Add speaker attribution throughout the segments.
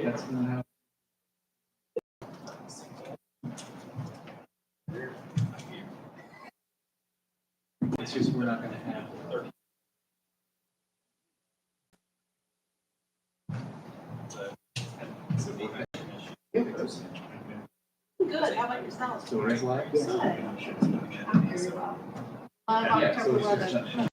Speaker 1: That's not how. It's just we're not gonna have 30.
Speaker 2: Good, how about yourself?
Speaker 1: So it's like.
Speaker 2: Good. I'm very well.
Speaker 1: Yeah, so
Speaker 2: October
Speaker 1: it's just
Speaker 2: 11th.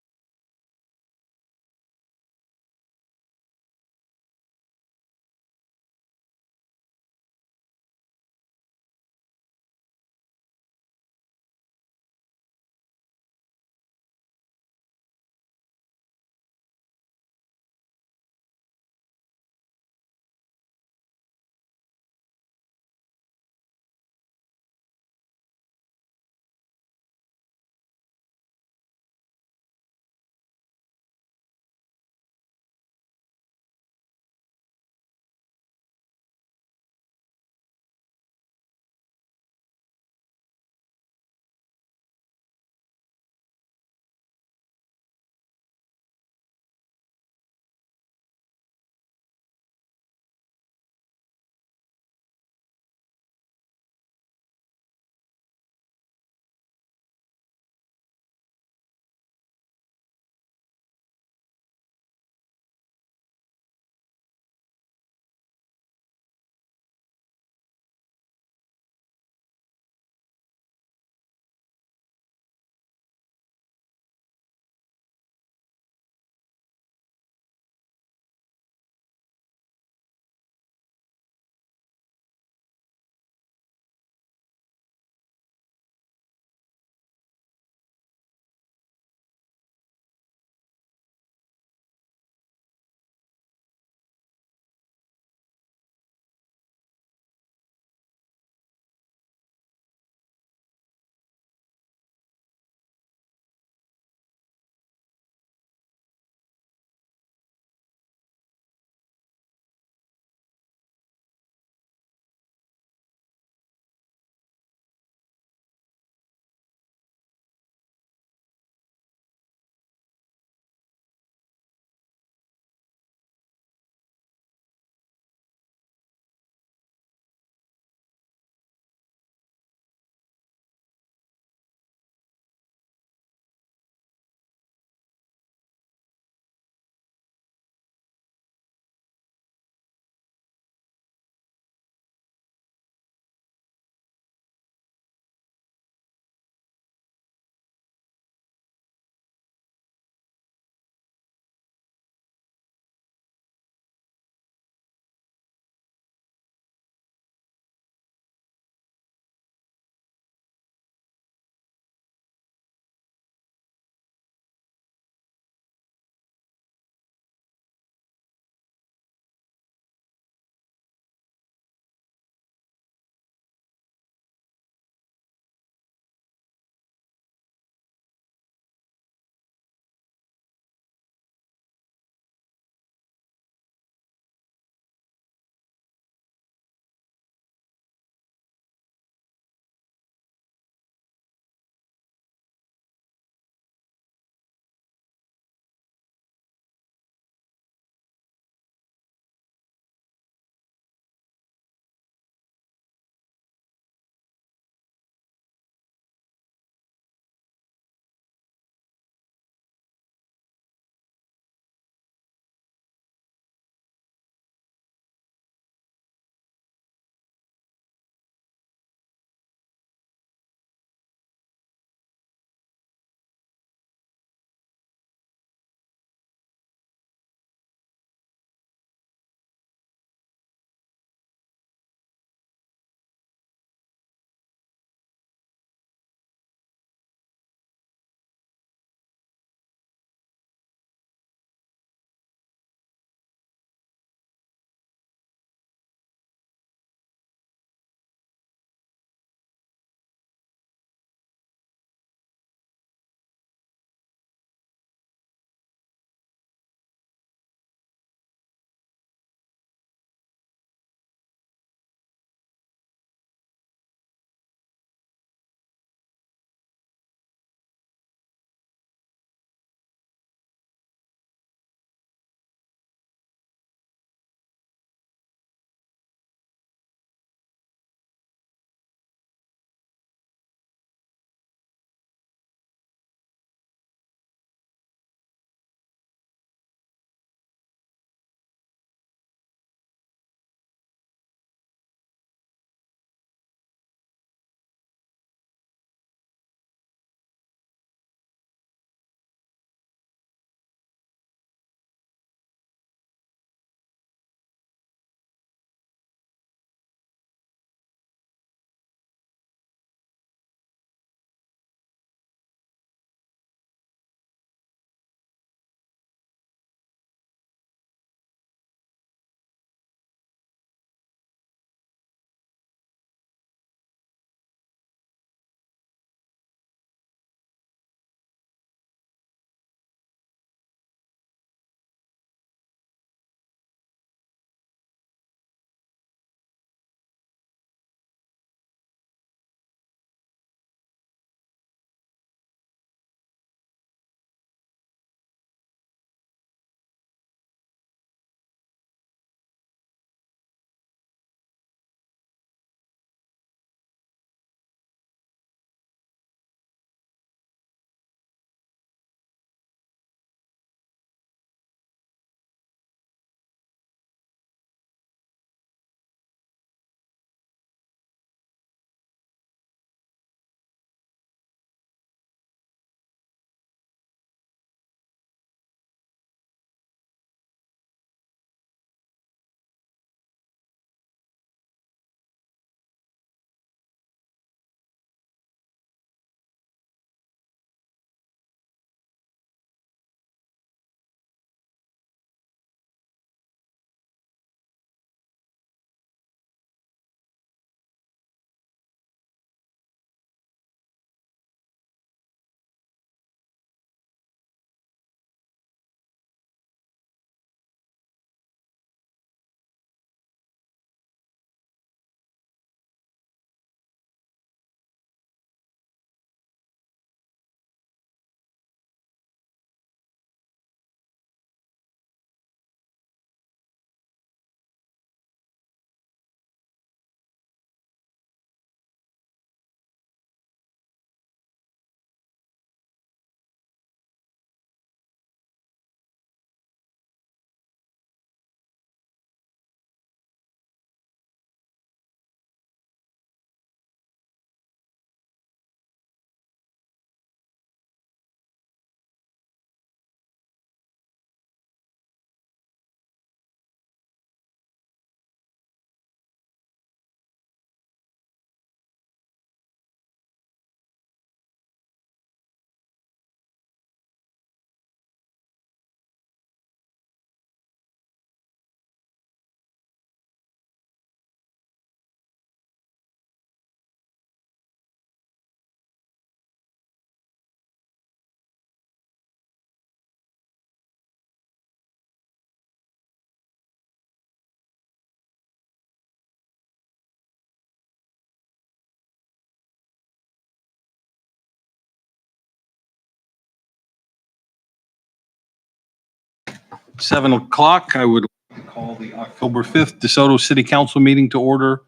Speaker 3: 7 o'clock. I would like to call the October 5th DeSoto City Council meeting to order.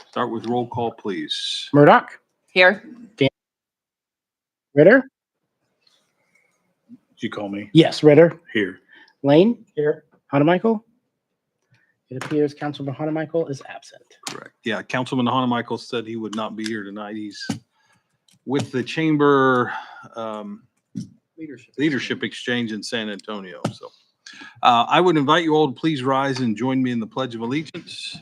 Speaker 3: Start with roll call, please.
Speaker 4: Murdoch,
Speaker 5: Here.
Speaker 4: Ritter.
Speaker 6: Did you call me?
Speaker 4: Yes, Ritter.
Speaker 6: Here.
Speaker 4: Lane. Here. Hanamichael. It appears Councilman Hanamichael is absent.
Speaker 3: Correct. Yeah, Councilman Hanamichael said he would not be here tonight. He's with the Chamber Leadership Exchange in San Antonio. So I would invite you all to please rise and join me in the Pledge of Allegiance.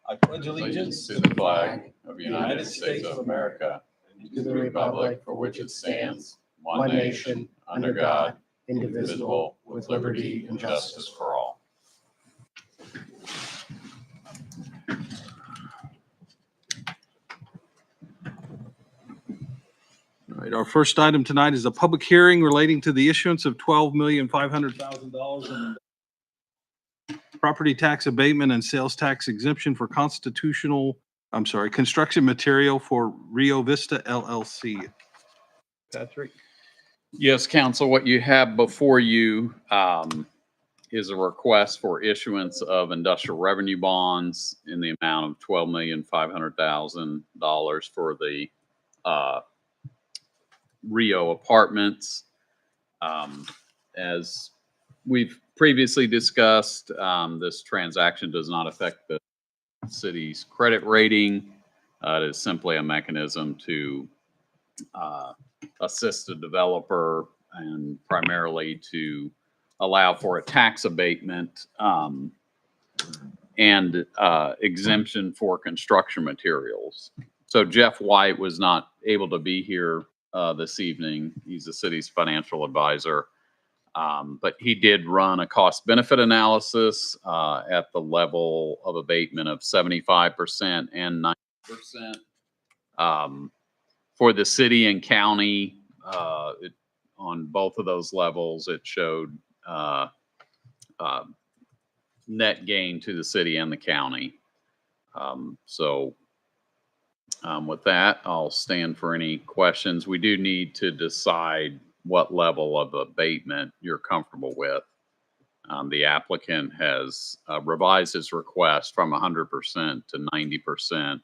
Speaker 3: I pledge
Speaker 7: Allegiance to the flag of the United States of America and to the republic for which it stands, one nation, under God, indivisible, with liberty and justice for all.
Speaker 3: All right, our first item tonight is a public hearing relating to the issuance of $12,500,000 in property tax abatement and sales tax exemption for construction material for Rio Vista LLC. Patrick?
Speaker 7: Yes, council, what you have before you is a request for issuance of industrial revenue bonds in the amount of $12,500,000 for the Rio Apartments. As we've previously discussed, this transaction does not affect the city's credit rating. It is simply a mechanism to assist a developer and primarily to allow for a tax abatement and exemption for construction materials. So Jeff White was not able to be here this evening. He's the city's financial advisor. But he did run a cost benefit analysis at the level of abatement of 75% and 90%. For the city and county, on both of those levels, it showed net gain to the city and the county. With that, I'll stand for any questions. We do need to decide what level of abatement you're comfortable with. The applicant has revised his request from 100% to 90%.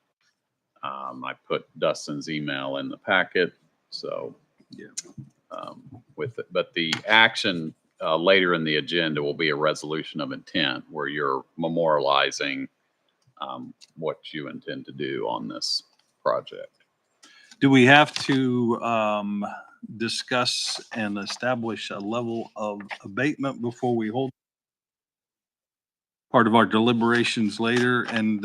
Speaker 7: I put Dustin's email in the packet, so
Speaker 3: yeah.
Speaker 7: With it, but the action later in the agenda will be a resolution of intent where you're memorializing what you intend to do on this project.
Speaker 3: Do we have to discuss and establish a level of abatement before we hold part of our deliberations later? And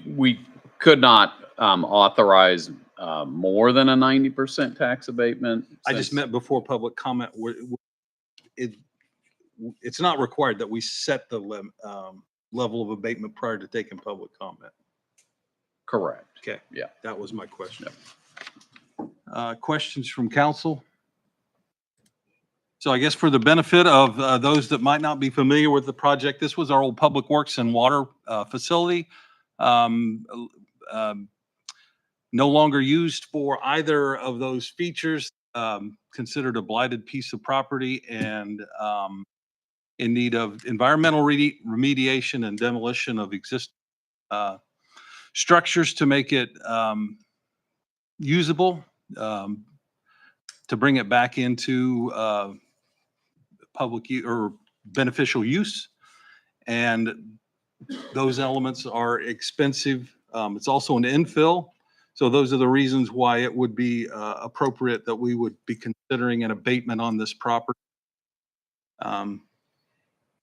Speaker 7: we could not authorize more than a 90% tax abatement.
Speaker 3: I just meant before public comment, it's not required that we set the level of abatement prior to taking public comment.
Speaker 7: Correct.
Speaker 3: Okay.
Speaker 7: Yeah.
Speaker 3: That was my question. Questions from council? So I guess for the benefit of those that might not be familiar with the project, this was our old Public Works and Water facility. No longer used for either of those features, considered a blighted piece of property and in need of environmental remediation and demolition of existing structures to make it usable, to bring it back into public or beneficial use. And those elements are expensive. It's also an infill. So those are the reasons why it would be appropriate that we would be considering an abatement on this property.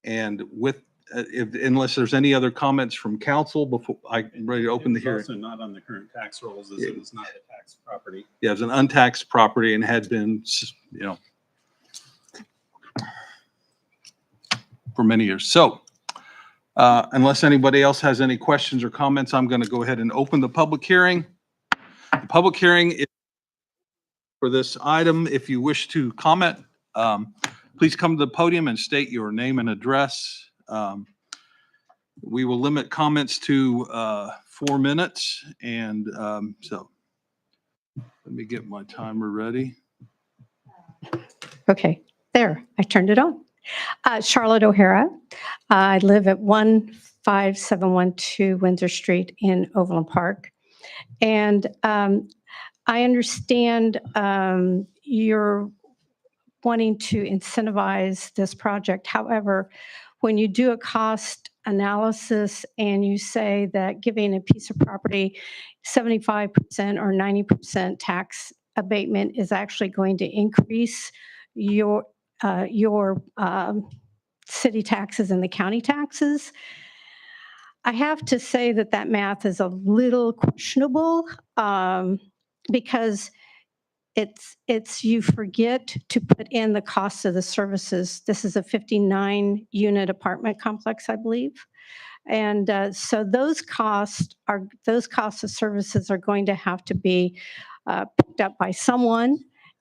Speaker 3: And with, unless there's any other comments from council before I'm ready to open the hearing.
Speaker 6: Also not on the current tax rolls, as it is not a tax property.
Speaker 3: Yeah, it's an untaxed property and had been, for many years. So unless anybody else has any questions or comments, I'm going to go ahead and open the public hearing. The public hearing is for this item. If you wish to comment, please come to the podium and state your name and address. We will limit comments to 4 minutes. And so let me get my timer ready.
Speaker 5: Okay, there, I turned it on. Charlotte O'Hara. I live at 15712 Windsor Street in Overland Park. And I understand you're wanting to incentivize this project. However, when you do a cost analysis and you say that giving a piece of property 75% or 90% tax abatement is actually going to increase your city taxes and the county taxes, I have to say that that math is a little questionable because it's you forget to put in the cost of the services. This is a 59 unit apartment complex, I believe. And so those costs of services are going to have to be picked up by someone,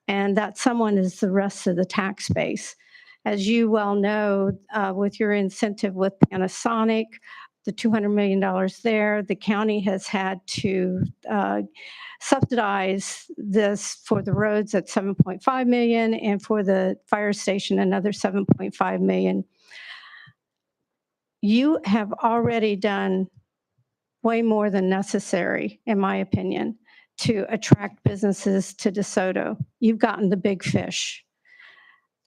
Speaker 5: and that someone is the rest of the tax base. As you well know, with your incentive with Panasonic, the $200 million there, the county has had to subsidize this for the roads at 7.5 million and for the fire station another 7.5 million. You have already done way more than necessary, in my opinion, to attract businesses to DeSoto. You've gotten the big fish.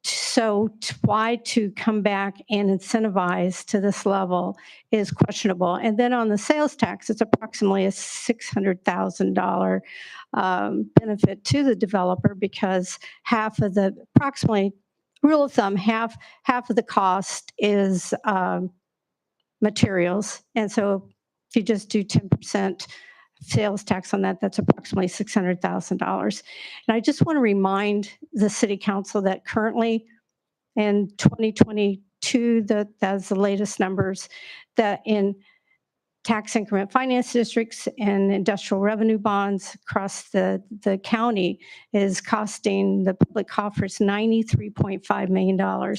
Speaker 5: So why to come back and incentivize to this level is questionable. And then on the sales tax, it's approximately a $600,000 benefit to the developer because approximately, rule of thumb, half of the cost is materials. And so if you just do 10% sales tax on that, that's approximately $600,000. And I just want to remind the city council that currently in 2022, that's the latest numbers, that in tax increment finance districts and industrial revenue bonds across the county is costing the public coffers $93.5 million.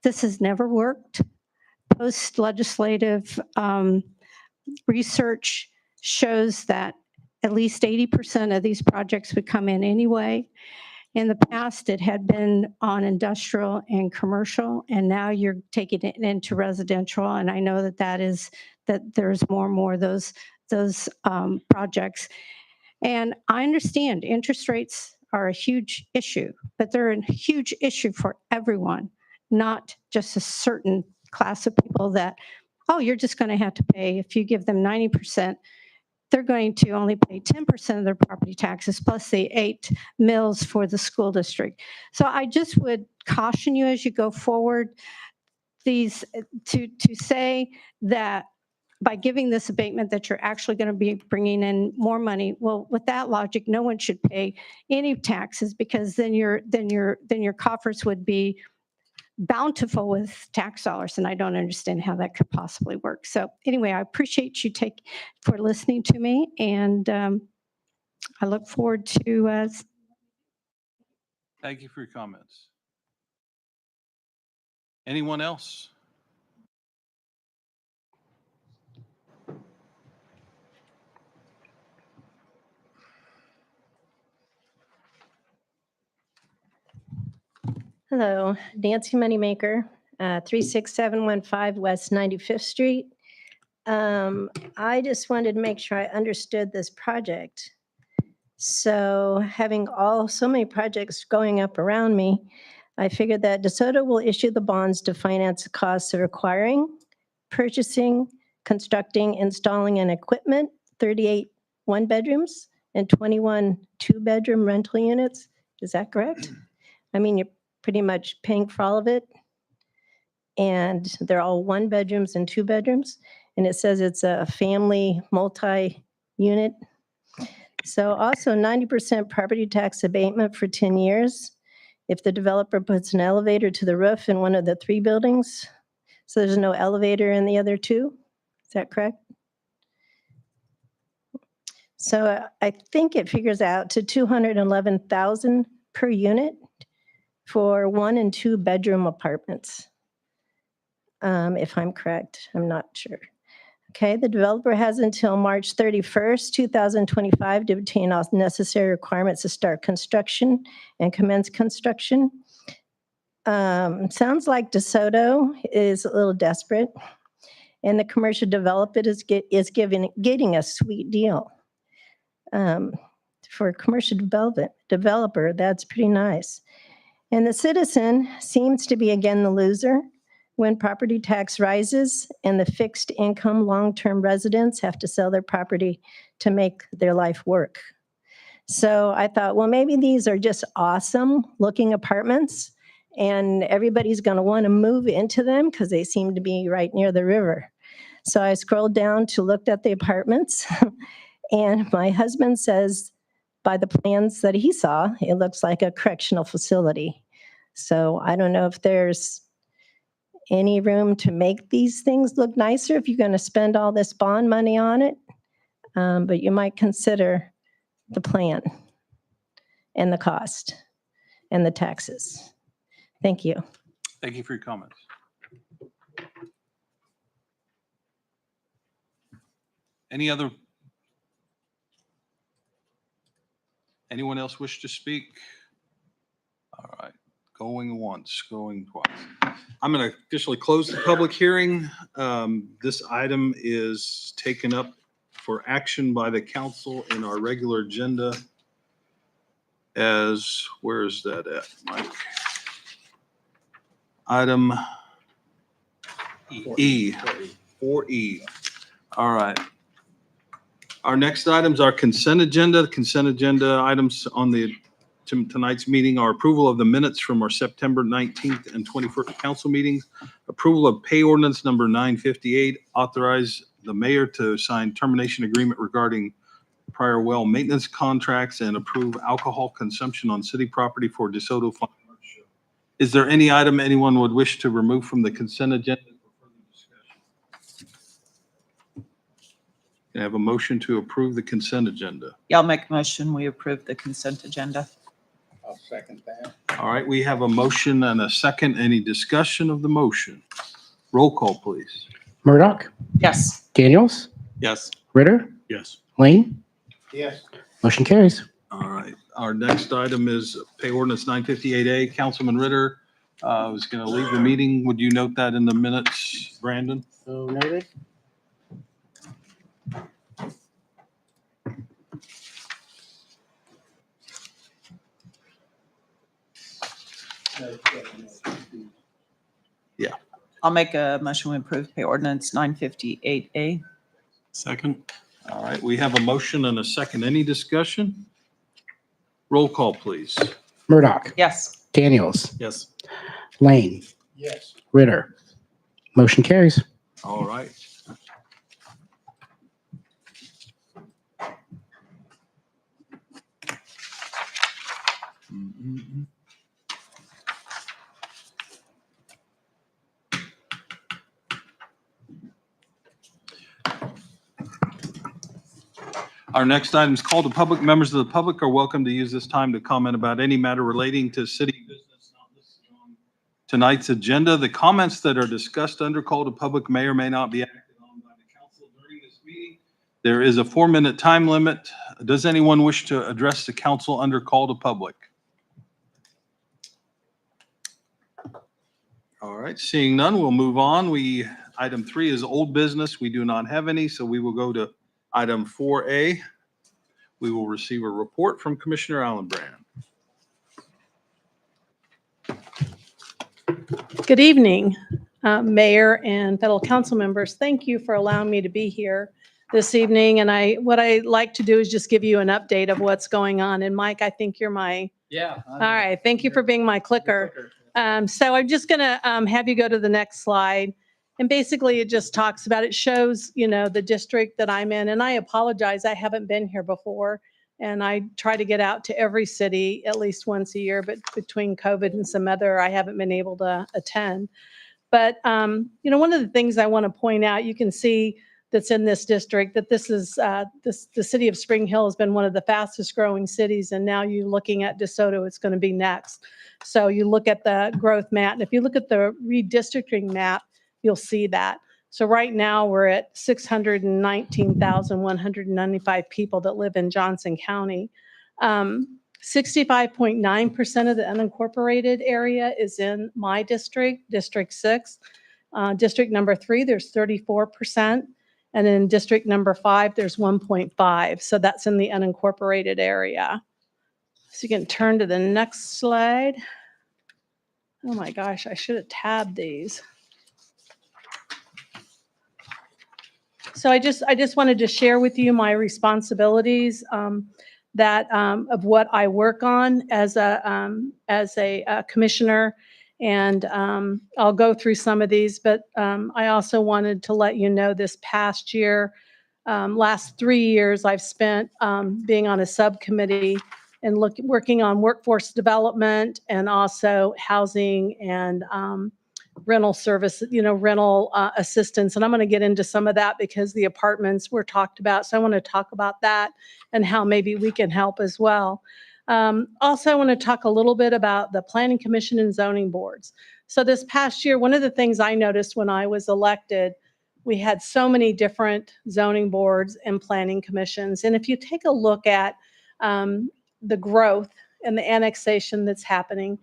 Speaker 5: This has never worked. Post-legislative research shows that at least 80% of these projects would come in anyway. In the past, it had been on industrial and commercial, and now you're taking it into residential. And I know that there's more and more of those projects. And I understand interest rates are a huge issue, but they're a huge issue for everyone, not just a certain class of people that, oh, you're just going to have to pay. If you give them 90%, they're going to only pay 10% of their property taxes plus the 8 mills for the school district. So I just would caution you as you go forward, to say that by giving this abatement that you're actually going to be bringing in more money. Well, with that logic, no one should pay any taxes because then your coffers would be bountiful with tax dollars, and I don't understand how that could possibly work. So anyway, I appreciate you for listening to me, and I look forward to.
Speaker 3: Thank you for your comments. Anyone else?
Speaker 8: Hello, Nancy Moneymaker, 36715 West 95th Street. I just wanted to make sure I understood this project. So having so many projects going up around me, I figured that DeSoto will issue the bonds to finance the costs of acquiring, purchasing, constructing, installing, and equipment, 38 one-bedrooms and 21 two-bedroom rental units. Is that correct? I mean, you're pretty much paying for all of it. And they're all 1 bedrooms and 2 bedrooms. And it says it's a family multi-unit. So also 90% property tax abatement for 10 years. If the developer puts an elevator to the roof in one of the 3 buildings, so there's no elevator in the other 2, is that correct? So I think it figures out to $211,000 per unit for 1 and 2 bedroom apartments. If I'm correct, I'm not sure. Okay, the developer has until March 31st, 2025 to obtain all necessary requirements to start construction and commence construction. Sounds like DeSoto is a little desperate, and the commercial developer is getting a sweet deal. For a commercial developer, that's pretty nice. And the citizen seems to be again the loser when property tax rises and the fixed income long-term residents have to sell their property to make their life work. So I thought, well, maybe these are just awesome looking apartments and everybody's going to want to move into them because they seem to be right near the river. So I scrolled down to look at the apartments and my husband says, by the plans that he saw, it looks like a correctional facility. So I don't know if there's any room to make these things look nicer if you're going to spend all this bond money on it. But you might consider the plan and the cost and the taxes. Thank you.
Speaker 3: Thank you for your comments. Anyone else wish to speak? All right, going once, going twice. I'm going to officially close the public hearing. This item is taken up for action by the council in our regular agenda as, where is that at, Mike? Item E, 4E. All right. Our next items are consent agenda. The consent agenda items on tonight's meeting are approval of the minutes from our September 19th and 21st council meetings, approval of pay ordinance number 958, authorize the mayor to sign termination agreement regarding prior well maintenance contracts, and approve alcohol consumption on city property for DeSoto Fine Art Show. Is there any item anyone would wish to remove from the consent agenda for further discussion? Can I have a motion to approve the consent agenda?
Speaker 9: Yeah, I'll make a motion. We approve the consent agenda.
Speaker 6: I'll second that.
Speaker 3: All right, we have a motion and a second. Any discussion of the motion? Roll call, please.
Speaker 4: Murdoch,
Speaker 9: Yes.
Speaker 4: Daniels,
Speaker 6: Yes.
Speaker 4: Ritter,
Speaker 6: Yes.
Speaker 4: Lane,
Speaker 6: Yes.
Speaker 4: motion carries.
Speaker 3: All right, our next item is pay ordinance 958A. Councilman Ritter was going to leave the meeting. Would you note that in the minutes, Brandon?
Speaker 4: So noted.
Speaker 9: I'll make a motion to approve pay ordinance 958A.
Speaker 6: Second.
Speaker 3: All right, we have a motion and a second. Any discussion? Roll call, please.
Speaker 4: Murdoch,
Speaker 9: Yes.
Speaker 4: Daniels,
Speaker 6: Yes.
Speaker 4: Lane,
Speaker 6: Yes.
Speaker 4: Ritter, motion carries.
Speaker 3: All right. Our next item is called to public. Members of the public are welcome to use this time to comment about any matter relating to city business not listed on tonight's agenda. The comments that are discussed under call to public may or may not be acted on by the council during this meeting. There is a 4-minute time limit. Does anyone wish to address the council under call to public? All right, seeing none, we'll move on. Item 3 is old business. We do not have any, so we will go to item 4A. We will receive a report from Commissioner Allenbrand.
Speaker 2: Good evening, Mayor and fellow council members. Thank you for allowing me to be here this evening. And what I like to do is just give you an update of what's going on. And Mike, I think you're my, all right, thank you for being my clicker. So I'm just going to have you go to the next slide. And basically it just talks about, it shows, the district that I'm in. And I apologize, I haven't been here before. And I try to get out to every city at least once a year, but between COVID and some other, I haven't been able to attend. But, one of the things I want to point out, you can see that's in this district, that this is, the city of Spring Hill has been one of the fastest growing cities. And now you're looking at DeSoto, it's going to be next. So you look at the growth map, and if you look at the redistricting map, you'll see that. So right now, we're at 619,195 people that live in Johnson County. 65.9% of the unincorporated area is in my district, District 6. District number 3, there's 34%. And in district number 5, there's 1.5. So that's in the unincorporated area. So you can turn to the next slide. Oh my gosh, I should have tabbed these. So I just wanted to share with you my responsibilities of what I work on as a commissioner. And I'll go through some of these, but I also wanted to let you know this past year, last 3 years, I've spent being on a subcommittee and working on workforce development and also housing and rental service, rental assistance. And I'm going to get into some of that because the apartments were talked about. So I want to talk about that and how maybe we can help as well. Also, I want to talk a little bit about the Planning Commission and zoning boards. So this past year, one of the things I noticed when I was elected, we had so many different zoning boards and planning commissions. And if you take a look at the growth and the annexation that's happening,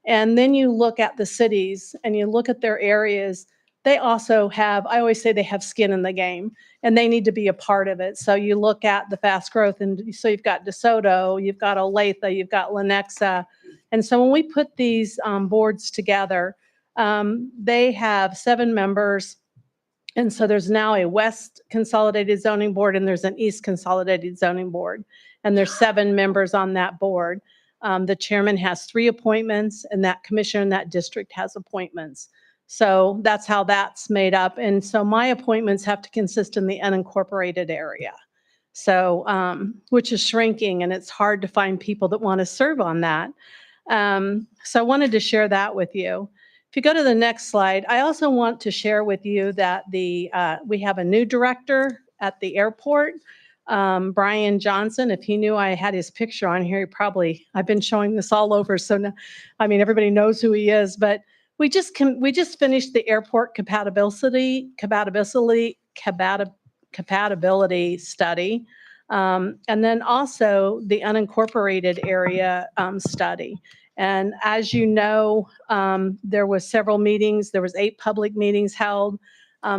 Speaker 2: and then you look at the cities and you look at their areas, they also have, I always say they have skin in the game and they need to be a part of it. So you look at the fast growth, and so you've got DeSoto, you've got Olathe, you've got Lenexa. And so when we put these boards together, they have 7 members. And so there's now a West Consolidated Zoning Board and there's an East Consolidated Zoning Board. And there's 7 members on that board. The chairman has 3 appointments and that commissioner in that district has appointments. So that's how that's made up. And so my appointments have to consist in the unincorporated area. So, which is shrinking, and it's hard to find people that want to serve on that. So I wanted to share that with you. If you go to the next slide, I also want to share with you that we have a new director at the airport, Brian Johnson. If he knew I had his picture on here, I've been showing this all over. So now, I mean, everybody knows who he is, but we just finished the airport compatibility study. And then also the unincorporated area study. And as you know, there was several meetings. There was 8 public meetings held.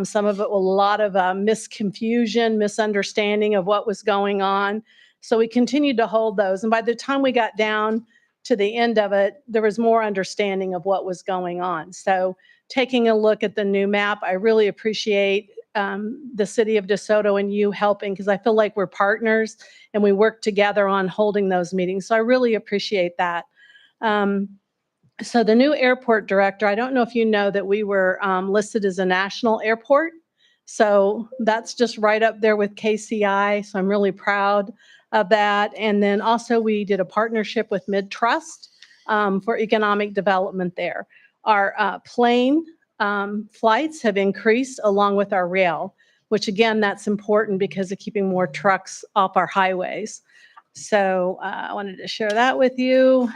Speaker 2: Some of it with a lot of misunderstanding of what was going on. So we continued to hold those. And by the time we got down to the end of it, there was more understanding of what was going on. So taking a look at the new map, I really appreciate the city of DeSoto and you helping, because I feel like we're partners and we work together on holding those meetings. So I really appreciate that. So the new airport director, I don't know if you know that we were listed as a national airport. So that's just right up there with KCI. So I'm really proud of that. And then also we did a partnership with MidTrust for economic development there. Our plane flights have increased along with our rail, which again, that's important because of keeping more trucks off our highways. So I wanted to share that with you.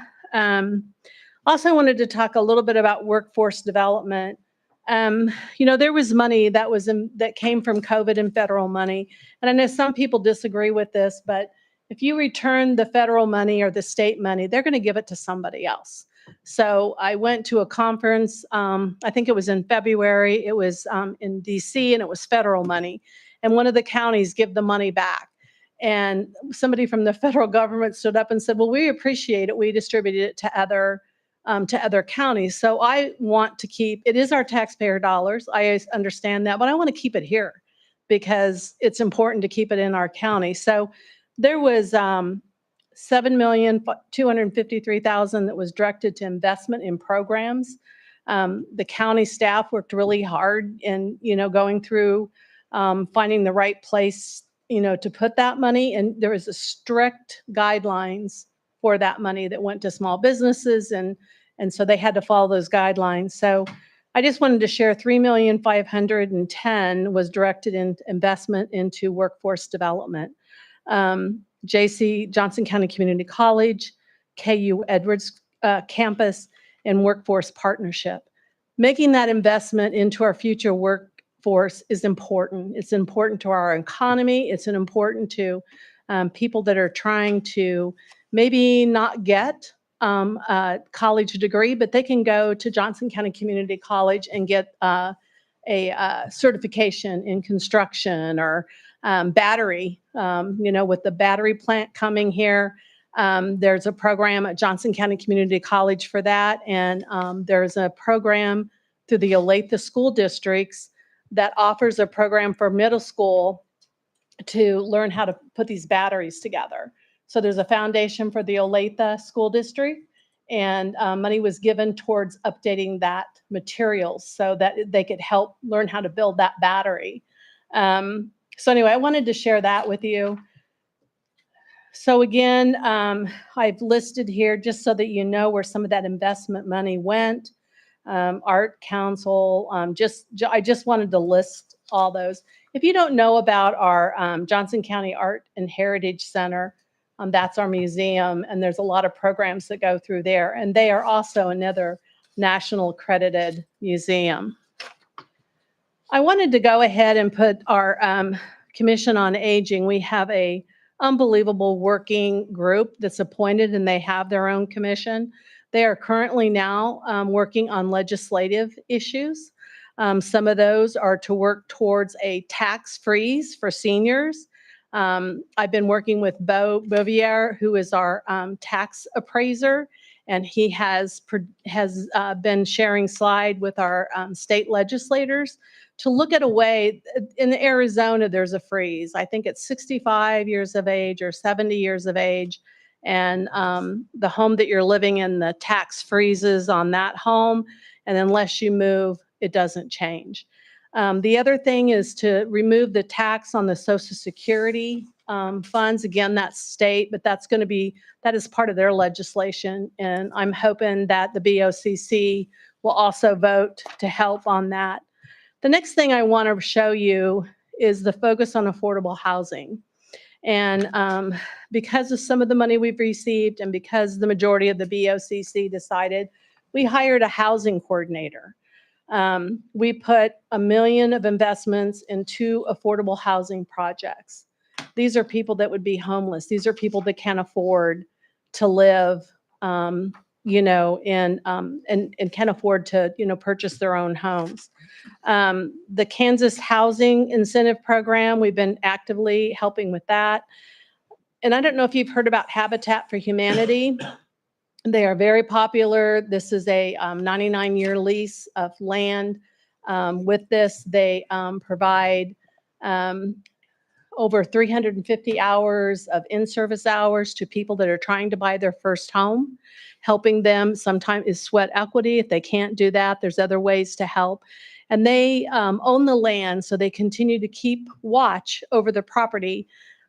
Speaker 2: Also, I wanted to talk a little bit about workforce development. There was money that came from COVID and federal money. And I know some people disagree with this, but if you return the federal money or the state money, they're going to give it to somebody else. So I went to a conference, I think it was in February. It was in DC and it was federal money. And one of the counties gave the money back. And somebody from the federal government stood up and said, well, we appreciate it. We distributed it to other counties. So I want to keep, it is our taxpayer dollars. I understand that, but I want to keep it here because it's important to keep it in our county. So there was $7,253,000 that was directed to investment in programs. The county staff worked really hard in, going through finding the right place, to put that money. And there was a strict guidelines for that money that went to small businesses. And so they had to follow those guidelines. So I just wanted to share $3,510,000 was directed in investment into workforce development. Johnson County Community College, KU Edwards campus, and workforce partnership. Making that investment into our future workforce workforce is important. It's important to our economy. It's important to people that are trying to maybe not get a college degree, but they can go to Johnson County Community College and get a certification in construction or battery. With the battery plant coming here, there's a program at Johnson County Community College for that. And there's a program through the Olathe school districts that offers a program for middle school to learn how to put these batteries together. So there's a foundation for the Olathe school district, and money was given towards updating that material so that they could help learn how to build that battery. So anyway, I wanted to share that with you. So again, I've listed here just so that you know where some of that investment money went. Art Council, I just wanted to list all those. If you don't know about our Johnson County Art and Heritage Center, that's our museum, and there's a lot of programs that go through there, and they are also another national accredited museum. I wanted to go ahead and put our Commission on Aging. We have a unbelievable working group that's appointed, and they have their own commission. They are currently now working on legislative issues. Some of those are to work towards a tax freeze for seniors. I've been working with Beau Bouvier, who is our tax appraiser, and he has been sharing slide with our state legislators to look at a way. In Arizona, there's a freeze. I think it's 65 years of age or 70 years of age. And the home that you're living in, the tax freezes on that home. And unless you move, it doesn't change. The other thing is to remove the tax on the Social Security funds. Again, that's state, but that is part of their legislation. And I'm hoping that the BOCC will also vote to help on that. The next thing I want to show you is the focus on affordable housing. And because of some of the money we've received and because the majority of the BOCC decided, we hired a housing coordinator. We put $1 million of investments in 2 affordable housing projects. These are people that would be homeless. These are people that can't afford to live, and can't afford to, purchase their own homes. The Kansas Housing Incentive Program, we've been actively helping with that. And I don't know if you've heard about Habitat for Humanity. They are very popular. This is a 99-year lease of land. With this, they provide over 350 hours of in-service hours to people that are trying to buy their first home, helping them. Sometimes is sweat equity. If they can't do that, there's other ways to help. And they own the land, so they continue to keep watch over the property.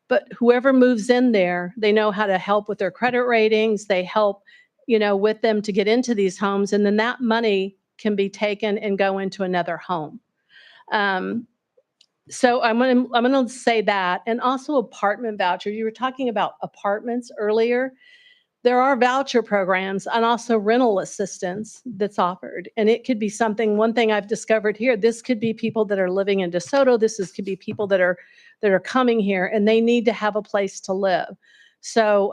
Speaker 2: But whoever moves in there, they know how to help with their credit ratings. They help, with them to get into these homes, and then that money can be taken and go into another home. So I'm going to say that, and also apartment vouchers. You were talking about apartments earlier. There are voucher programs and also rental assistance that's offered. And it could be one thing I've discovered here, this could be people that are living in DeSoto. Could be people that are coming here and they need to have a place to live. So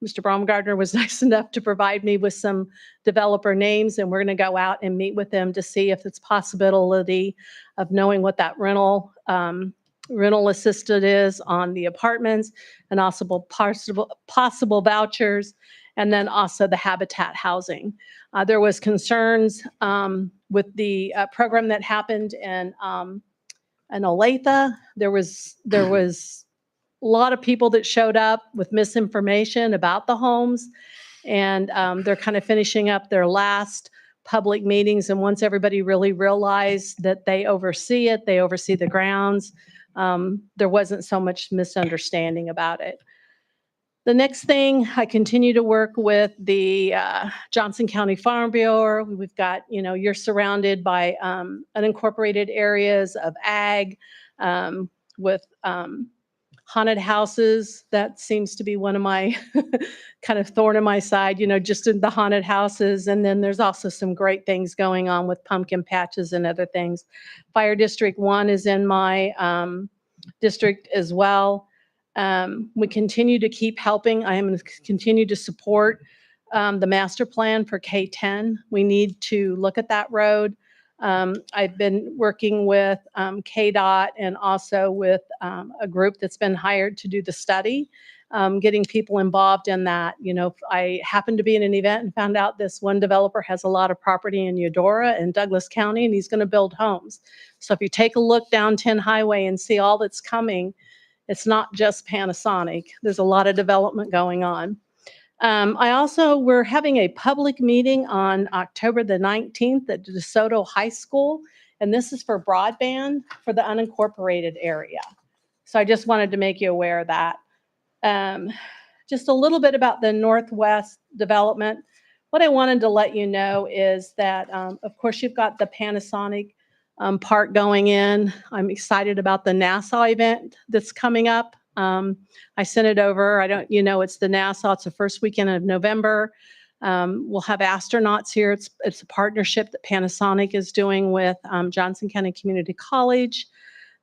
Speaker 2: Mr. Baumgartner was nice enough to provide me with some developer names, and we're going to go out and meet with them to see if it's possibility of knowing what that rental assisted is on the apartments, and also possible vouchers, and then also the Habitat housing. There was concerns with the program that happened in Olathe. There was a lot of people that showed up with misinformation about the homes, and they're kind of finishing up their last public meetings. And once everybody really realized that they oversee the grounds, there wasn't so much misunderstanding about it. The next thing, I continue to work with the Johnson County Farm Bureau. We've got, you're surrounded by unincorporated areas of ag with haunted houses, that seems to be one of my kind of thorn in my side, just in the haunted houses. And then there's also some great things going on with pumpkin patches and other things. Fire District 1 is in my district as well. We continue to keep helping. I am going to continue to support the master plan for K10. We need to look at that road. I've been working with KDOT and also with a group that's been hired to do the study, getting people involved in that. I happened to be in an event and found out this one developer has a lot of property in Eudora and Douglas County, and he's going to build homes. So if you take a look down 10 Highway and see all that's coming, it's not just Panasonic. There's a lot of development going on. We're having a public meeting on October the 19th at DeSoto High School, and this is for broadband for the unincorporated area. So I just wanted to make you aware of that. Just a little bit about the Northwest development. What I wanted to let you know is that, of course, you've got the Panasonic part going in. I'm excited about the Nassau event that's coming up. I sent it over. It's the Nassau. It's the first weekend of November. We'll have astronauts here. It's a partnership that Panasonic is doing with Johnson County Community College,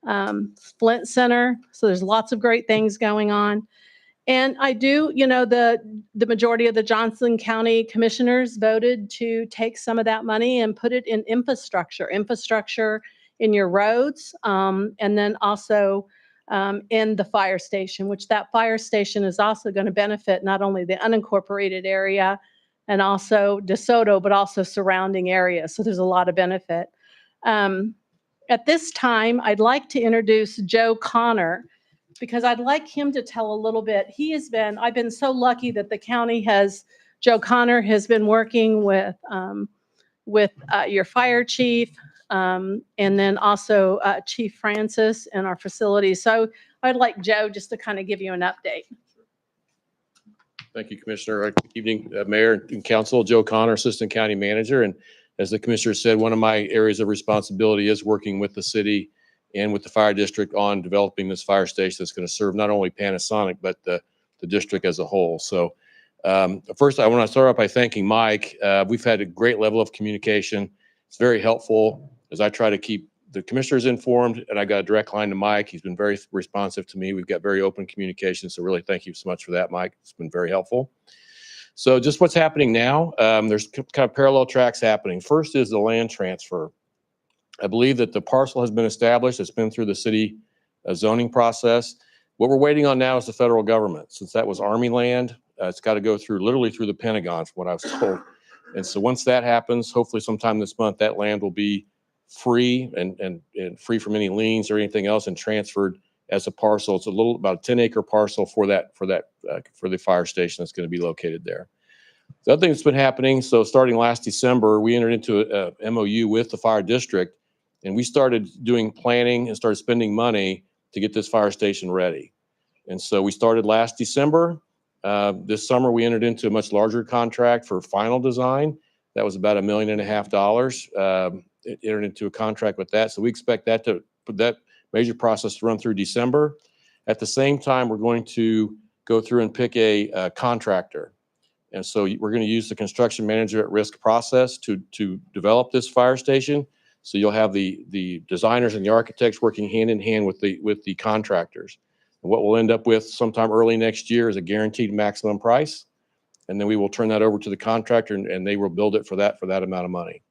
Speaker 2: Flint Center. So there's lots of great things going on. And the majority of the Johnson County commissioners voted to take some of that money and put it in infrastructure in your roads, and then also in the fire station, which that fire station is also going to benefit not only the unincorporated area and also DeSoto, but also surrounding areas. So there's a lot of benefit. At this time, I'd like to introduce Joe Connor, because I'd like him to tell a little bit. I've been so lucky that the county Joe Connor has been working with your fire chief, and then also Chief Francis in our facility. So I'd like Joe just to kind of give you an update.
Speaker 10: Thank you, Commissioner. Good evening, Mayor and Council. Joe Connor, Assistant County Manager. And as the Commissioner said, one of my areas of responsibility is working with the city and with the fire district on developing this fire station that's going to serve not only Panasonic, but the district as a whole. So first, I want to start off by thanking Mike. We've had a great level of communication. It's very helpful as I try to keep the commissioners informed, and I got a direct line to Mike. He's been very responsive to me. We've got very open communication. So really thank you so much for that, Mike. It's been very helpful. So just what's happening now, there's kind of parallel tracks happening. First is the land transfer. I believe that the parcel has been established. It's been through the city zoning process. What we're waiting on now is the federal government. Since that was Army land, it's got to go literally through the Pentagon, from what I was told. And so once that happens, hopefully sometime this month, that land will be free and free from any liens or anything else and transferred as a parcel. It's about a 10-acre parcel for the fire station that's going to be located there. The other thing that's been happening, so starting last December, we entered into a MOU with the fire district, and we started doing planning and started spending money to get this fire station ready. And so we started last December. This summer, we entered into a much larger contract for final design. That was about $1.5 million. It entered into a contract with that. So we expect that major process to run through December. At the same time, we're going to go through and pick a contractor. And so we're going to use the construction manager at risk process to develop this fire station. So you'll have the designers and the architects working hand in hand with the contractors. And what we'll end up with sometime early next year is a guaranteed maximum price. And then we will turn that over to the contractor and they will build it for that amount of money.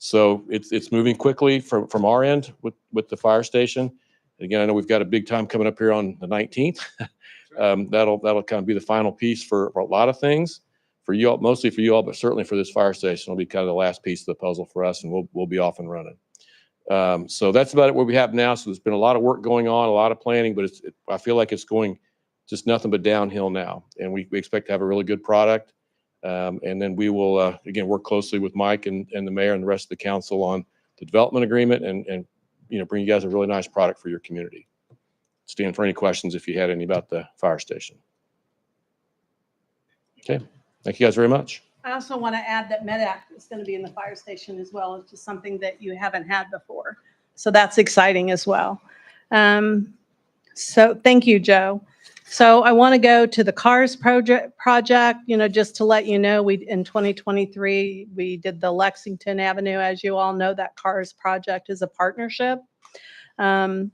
Speaker 10: So it's moving quickly from our end with the fire station. Again, I know we've got a big time coming up here on the 19th. That'll kind of be the final piece for a lot of things. For you all, mostly for you all, but certainly for this fire station, it'll be kind of the last piece of the puzzle for us, and we'll be off and running. So that's about it what we have now. So there's been a lot of work going on, a lot of planning, but I feel like it's going just nothing but downhill now, and we expect to have a really good product. And then we will again work closely with Mike and the mayor and the rest of the council on the development agreement, and bring you guys a really nice product for your community. Stand for any questions if you had any about the fire station. Okay. Thank you guys very much.
Speaker 2: I also want to add that MEDAC is going to be in the fire station as well. It's just something that you haven't had before. So that's exciting as well. So thank you, Joe. So I want to go to the CARS project, just to let you know, in 2023, we did the Lexington Avenue. As you all know, that CARS project is a partnership. And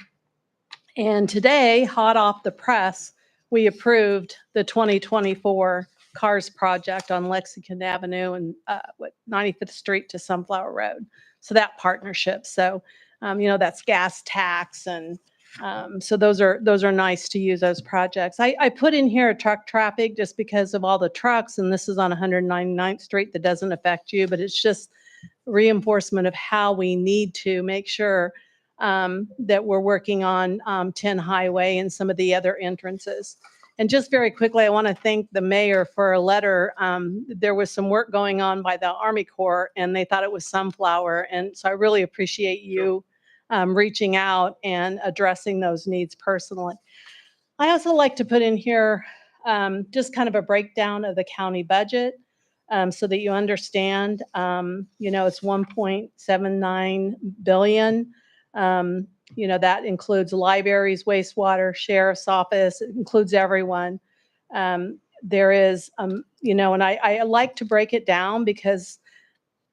Speaker 2: today, hot off the press, we approved the 2024 CARS project on Lexington Avenue and 95th Street to Sunflower Road. So that partnership. So, that's gas tax and so those are nice to use those projects. I put in here a truck traffic just because of all the trucks, and this is on 199th Street. That doesn't affect you, but it's just reinforcement of how we need to make sure that we're working on 10 Highway and some of the other entrances. And just very quickly, I want to thank the mayor for a letter. There was some work going on by the Army Corps, and they thought it was Sunflower. And so I really appreciate you reaching out and addressing those needs personally. I also like to put in here just kind of a breakdown of the county budget so that you understand, it's 1.79 billion. That includes libraries, wastewater, sheriff's office, it includes everyone. There is, and I like to break it down because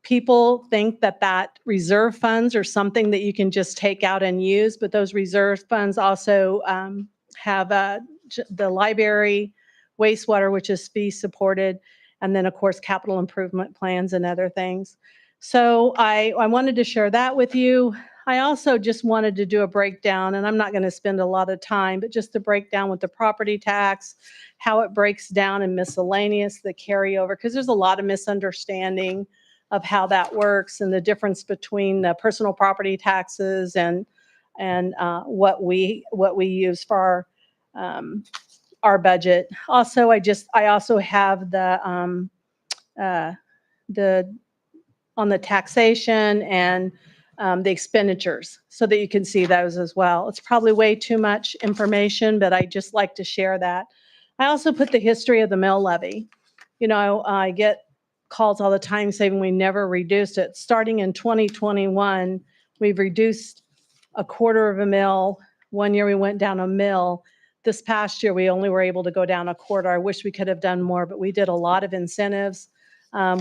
Speaker 2: people think that reserve funds are something that you can just take out and use, but those reserve funds also have the library, wastewater, which is fee supported, and then of course capital improvement plans and other things. So I wanted to share that with you. I also just wanted to do a breakdown, and I'm not going to spend a lot of time, but just to break down with the property tax, how it breaks down in miscellaneous, the carryover, because there's a lot of misunderstanding of how that works and the difference between the personal property taxes and what we use for our budget. Also, I also have the on the taxation and the expenditures so that you can see those as well. It's probably way too much information, but I just like to share that. I also put the history of the mill levy. I get calls all the time saying we never reduced it. Starting in 2021, we've reduced a quarter of a mil. One year we went down a mil. This past year, we only were able to go down a quarter. I wish we could have done more, but we did a lot of incentives,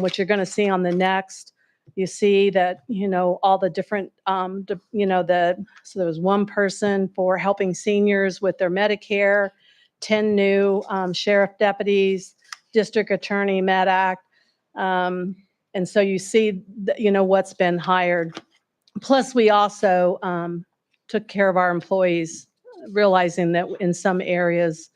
Speaker 2: which you're going to see on the next. You see that, all the different, so there was one person for helping seniors with their Medicare, 10 new sheriff deputies, district attorney, MedAct. And so you see, what's been hired. Plus, we also took care of our employees, realizing that in some areas,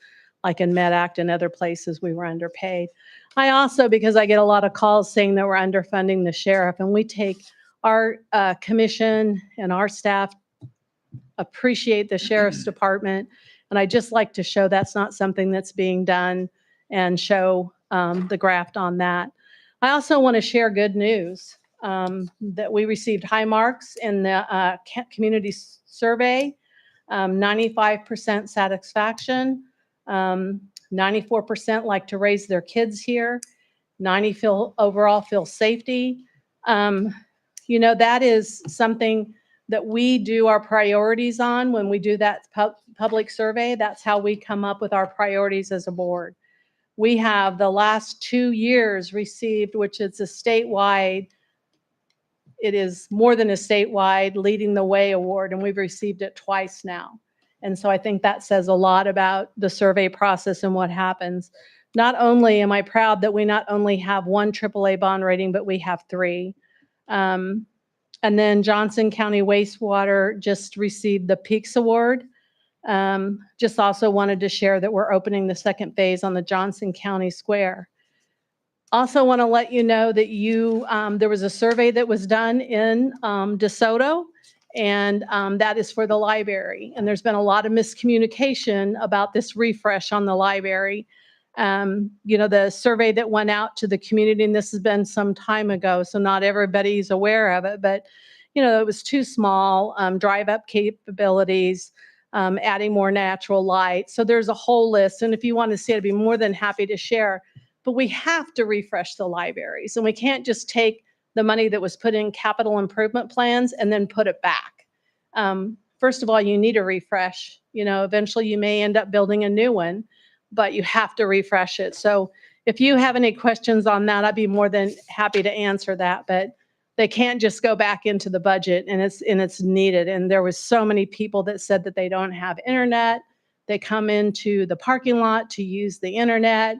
Speaker 2: like in MedAct and other places, we were underpaid. I also, because I get a lot of calls saying that we're underfunding the sheriff, and we take our commission and our staff appreciate the sheriff's department. And I just like to show that's not something that's being done and show the graph on that. I also want to share good news that we received high marks in the community survey, 95% satisfaction, 94% like to raise their kids here, 90% overall feel safety. That is something that we do our priorities on when we do that public survey. That's how we come up with our priorities as a board. We have the last 2 years received, which is a statewide, it is more than a statewide Leading the Way award, and we've received it twice now. And so I think that says a lot about the survey process and what happens. Not only am I proud that we not only have one AAA bond rating, but we have 3. And then Johnson County Wastewater just received the Peaks Award. Just also wanted to share that we're opening the second phase on the Johnson County Square. Also want to let you know that there was a survey that was done in DeSoto, and that is for the library. And there's been a lot of miscommunication about this refresh on the library. The survey that went out to the community, and this has been some time ago, so not everybody's aware of it, but it was too small, drive-up capabilities, adding more natural light. So there's a whole list, and if you want to see it, I'd be more than happy to share. But we have to refresh the libraries, and we can't just take the money that was put in capital improvement plans and then put it back. first of all, you need a refresh. You know, eventually you may end up building a new one, but you have to refresh it. So if you have any questions on that, I'd be more than happy to answer that. But they can't just go back into the budget, and it's needed. And there was so many people that said that they don't have internet. They come into the parking lot to use the internet.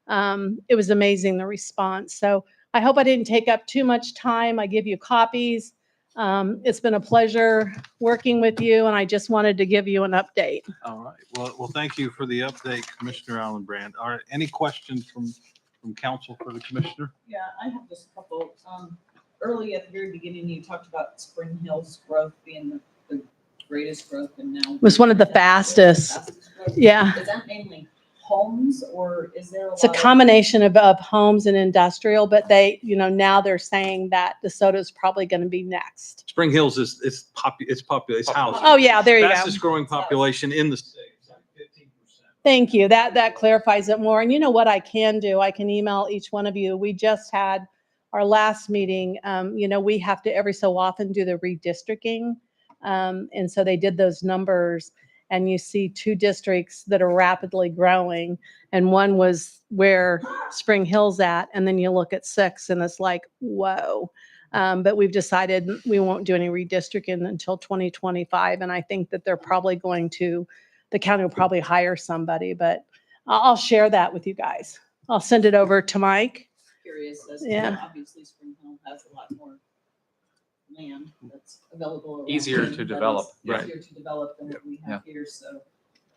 Speaker 2: It was amazing, the response. So I hope I didn't take up too much time. I give you copies. It's been a pleasure working with you, and I just wanted to give you an update.
Speaker 3: All right. Well, thank you for the update, Commissioner Allen Brand. All right, any questions from council for the commissioner?
Speaker 9: Yeah, I have just a couple. Early at the very beginning, you talked about Spring Hill's growth being the greatest growth, and now.
Speaker 2: It was one of the fastest.
Speaker 9: growth.
Speaker 2: Yeah.
Speaker 9: Is that mainly homes, or is there a lot?
Speaker 2: It's a combination of homes and industrial, but they, now they're saying that DeSoto is probably going to be next.
Speaker 3: Spring Hills it's housing.
Speaker 2: Oh, yeah, there you go.
Speaker 3: Fastest growing population in the state. 15%.
Speaker 2: Thank you. That clarifies it more. And you know what I can do? I can email each one of you. We just had our last meeting. We have to every so often do the redistricting. And so they did those numbers, and you see 2 districts that are rapidly growing. And one was where Spring Hill's at. And then you look at 6 and it's like, whoa. But we've decided we won't do any redistricting until 2025. And I think that they're probably the county will probably hire somebody, but I'll share that with you guys. I'll send it over to Mike.
Speaker 9: Curious as
Speaker 2: Yeah.
Speaker 9: to, obviously Spring Hill has a lot more land that's available. around
Speaker 1: Easier
Speaker 9: here,
Speaker 1: to
Speaker 9: that
Speaker 1: develop,
Speaker 9: is
Speaker 3: right.
Speaker 9: Easier to develop than what we have here, so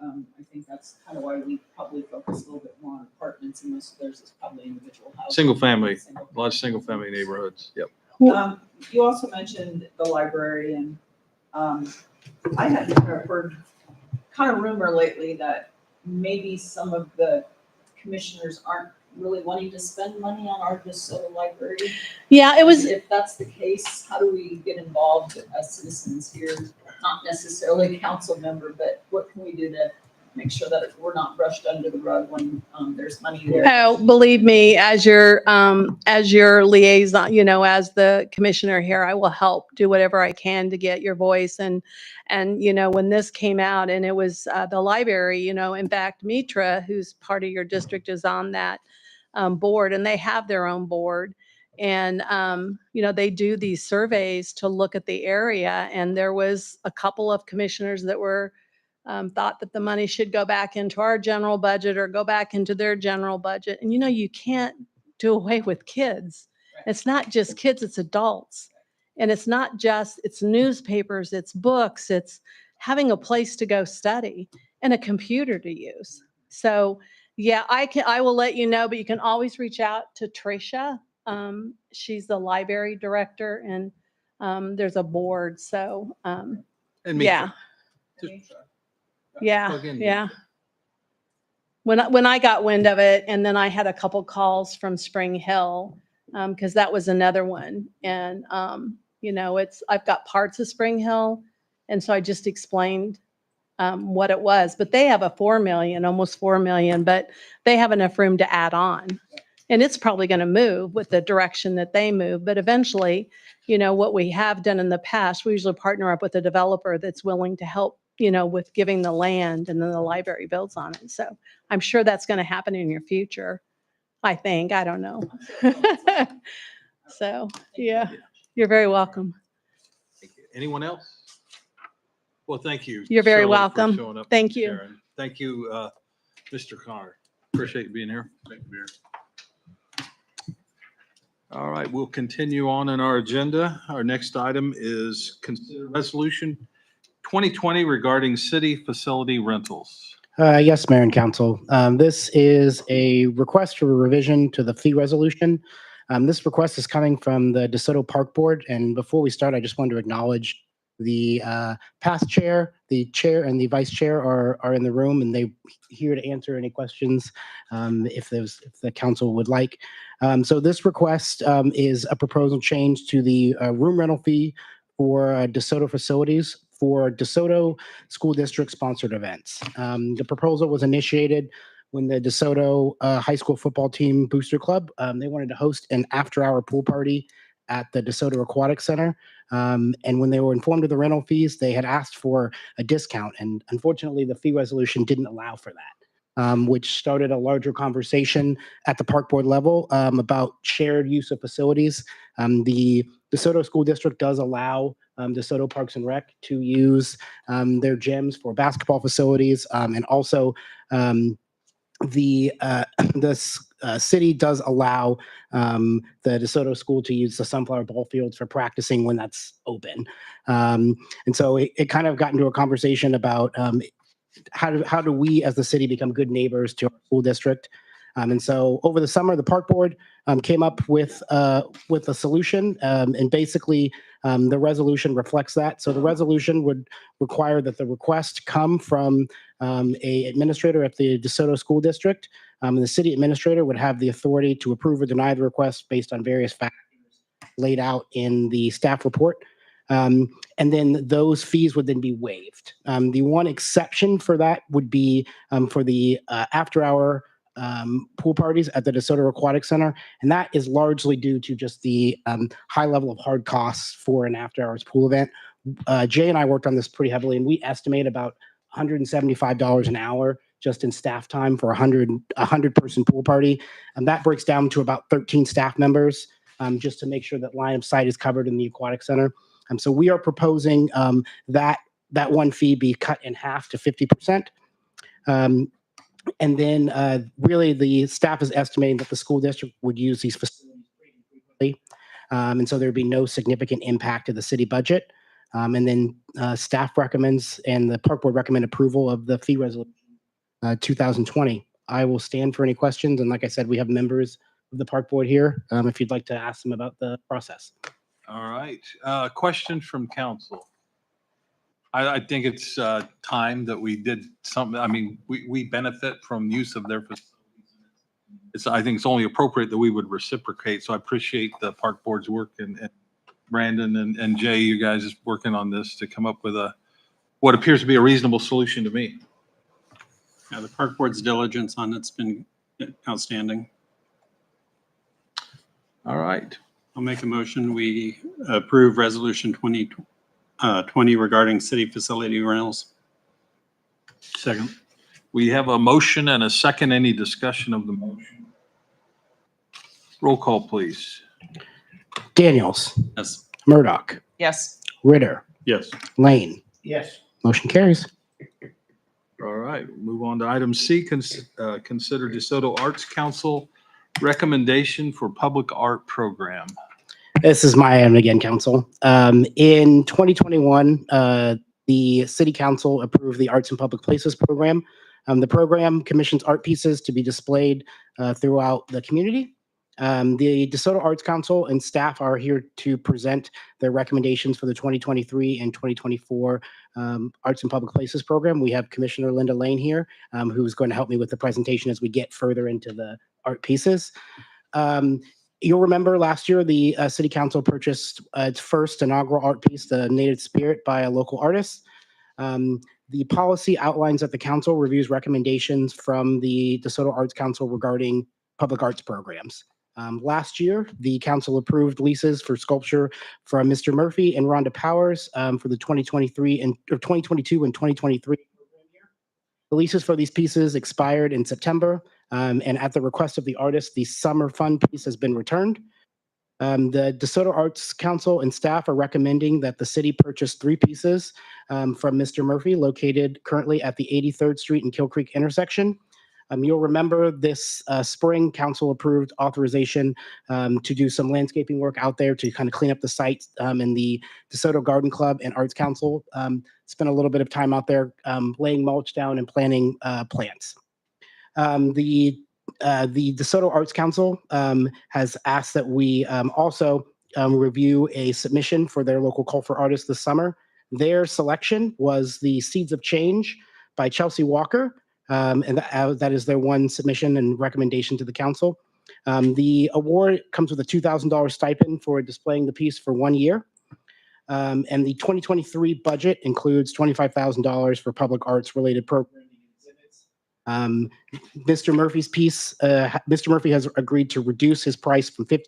Speaker 9: I think that's kind of why we probably focus a little bit more on apartments, and most of theirs is probably individual housing.
Speaker 3: Single family, a lot of single family neighborhoods. Yep.
Speaker 9: You also mentioned the library, and I had heard kind of rumor lately that maybe some of the commissioners aren't really wanting to spend money on our DeSoto library.
Speaker 2: Yeah, it was,
Speaker 9: If that's the case, how do we get involved as citizens here? Not necessarily a council member, but what can we do to make sure that we're not brushed under the rug when there's money there?
Speaker 2: oh, believe me, as your liaison, as the commissioner here, I will help do whatever I can to get your voice. And when this came out, and it was the library, in fact, Mitra, who's part of your district, is on that board, and they have their own board. And, they do these surveys to look at the area. And there was a couple of commissioners that were thought that the money should go back into our general budget or go back into their general budget. And you can't do away with kids. It's not just kids, it's adults. And it's newspapers, it's books, it's having a place to go study and a computer to use. So yeah, I will let you know, but you can always reach out to Tricia. She's the library director, and there's a board. So
Speaker 3: And
Speaker 2: yeah. Yeah,
Speaker 3: Plug in,
Speaker 2: yeah. When I got wind of it, and then I had a couple calls from Spring Hill, because that was another one. And, I've got parts of Spring Hill. And so I just explained what it was, but they have almost 4 million, but they have enough room to add on. And it's probably going to move with the direction that they move. But eventually, what we have done in the past, we usually partner up with a developer that's willing to help, with giving the land, and then the library builds on it. So I'm sure that's going to happen in your future. I think, I don't know. So, yeah, you're very welcome.
Speaker 3: Anyone else? Well, thank you.
Speaker 2: You're very
Speaker 3: Shirley, for
Speaker 2: welcome.
Speaker 3: showing up
Speaker 2: Thank
Speaker 3: and
Speaker 2: you.
Speaker 3: sharing. Thank you, Mr. Connor. Appreciate you being here. Thank you, Mayor. All right, we'll continue on in our agenda. Our next item is consider resolution 2020 regarding city facility rentals.
Speaker 4: Yes, Mayor and Council. This is a request for a revision to the fee resolution. This request is coming from the DeSoto Park Board. And before we start, I just wanted to acknowledge the past chair, the chair, and the vice chair are in the room, and they're here to answer any questions if the council would like. So this request is a proposal change to the room rental fee for DeSoto facilities for DeSoto School District sponsored events. The proposal was initiated when the DeSoto high school football team booster club, they wanted to host an after-hour pool party at the DeSoto Aquatic Center. And when they were informed of the rental fees, they had asked for a discount. And unfortunately, the fee resolution didn't allow for that, which started a larger conversation at the park board level about shared use of facilities. The DeSoto School District does allow DeSoto Parks and Rec to use their gyms for basketball facilities, and also the city does allow the DeSoto School to use the Sunflower Ball Fields for practicing when that's open. And so it kind of got into a conversation about how do we as the city become good neighbors to our school district. And so over the summer, the park board came up with a solution, and basically the resolution reflects that. So the resolution would require that the request come from a administrator at the DeSoto School District. And the city administrator would have the authority to approve or deny the request based on various factors laid out in the staff report. And then those fees would then be waived. The one exception for that would be for the after-hour pool parties at the DeSoto Aquatic Center. And that is largely due to just the high level of hard costs for an after-hours pool event. Jay and I worked on this pretty heavily, and we estimate about $175 an hour just in staff time for a 100-person pool party. And that breaks down to about 13 staff members, just to make sure that line of sight is covered in the aquatic center. So we are proposing that one fee be cut in half to 50%. And then really the staff is estimating that the school district would use these facilities pretty frequently. And so there'd be no significant impact to the city budget. And then staff recommends and the park board recommend approval of the fee resolution 2020. I will stand for any questions. And like I said, we have members of the park board here if you'd like to ask them about the process.
Speaker 3: All right. Questions from council? I think it's time that we did something. I mean, we benefit from use of their facilities. I think it's only appropriate that we would reciprocate. So I appreciate the park board's work and Brandon and Jay, you guys is working on this to come up with what appears to be a reasonable solution to me.
Speaker 6: Yeah, the park board's diligence on it's been outstanding.
Speaker 3: All right.
Speaker 6: I'll make a motion. We approve resolution 2020 regarding city facility rentals.
Speaker 3: Second. We have a motion and a second. Any discussion of the motion? Roll call, please.
Speaker 4: Daniels,
Speaker 6: Yes.
Speaker 4: Murdoch,
Speaker 9: Yes.
Speaker 4: Ritter,
Speaker 3: Yes.
Speaker 4: Lane.
Speaker 1: Yes.
Speaker 4: Motion carries.
Speaker 3: All right, move on to item C. Consider DeSoto Arts Council recommendation for public art program.
Speaker 4: This is my item again, council. In 2021, the city council approved the Arts and Public Places program. The program commissions art pieces to be displayed throughout the community. The DeSoto Arts Council and staff are here to present their recommendations for the 2023 and 2024 Arts and Public Places program. We have Commissioner Linda Lane here, who's going to help me with the presentation as we get further into the art pieces. You'll remember last year, the city council purchased its first inaugural art piece, The Native Spirit, by a local artist. The policy outlines that the council reviews recommendations from the DeSoto Arts Council regarding public arts programs. Last year, the council approved leases for sculpture from Mr. Murphy and Rhonda Powers for the 2022 and 2023 program year. The leases for these pieces expired in September, and at the request of the artist, the summer fund piece has been returned. The DeSoto Arts Council and staff are recommending that the city purchase 3 pieces from Mr. Murphy, located currently at the 83rd Street and Kill Creek intersection. You'll remember this spring council approved authorization to do some landscaping work out there to kind of clean up the site, and the DeSoto Garden Club and Arts Council spent a little bit of time out there laying mulch down and planting plants. The DeSoto Arts Council has asked that we also review a submission for their local call for artists this summer. Their selection was the Seeds of Change by Chelsea Walker. And that is their one submission and recommendation to the council. The award comes with a $2,000 stipend for displaying the piece for 1 year. And the 2023 budget includes $25,000 for public arts related programming and exhibits. Mr. Murphy's piece, Mr. Murphy has agreed to reduce his price from $15,000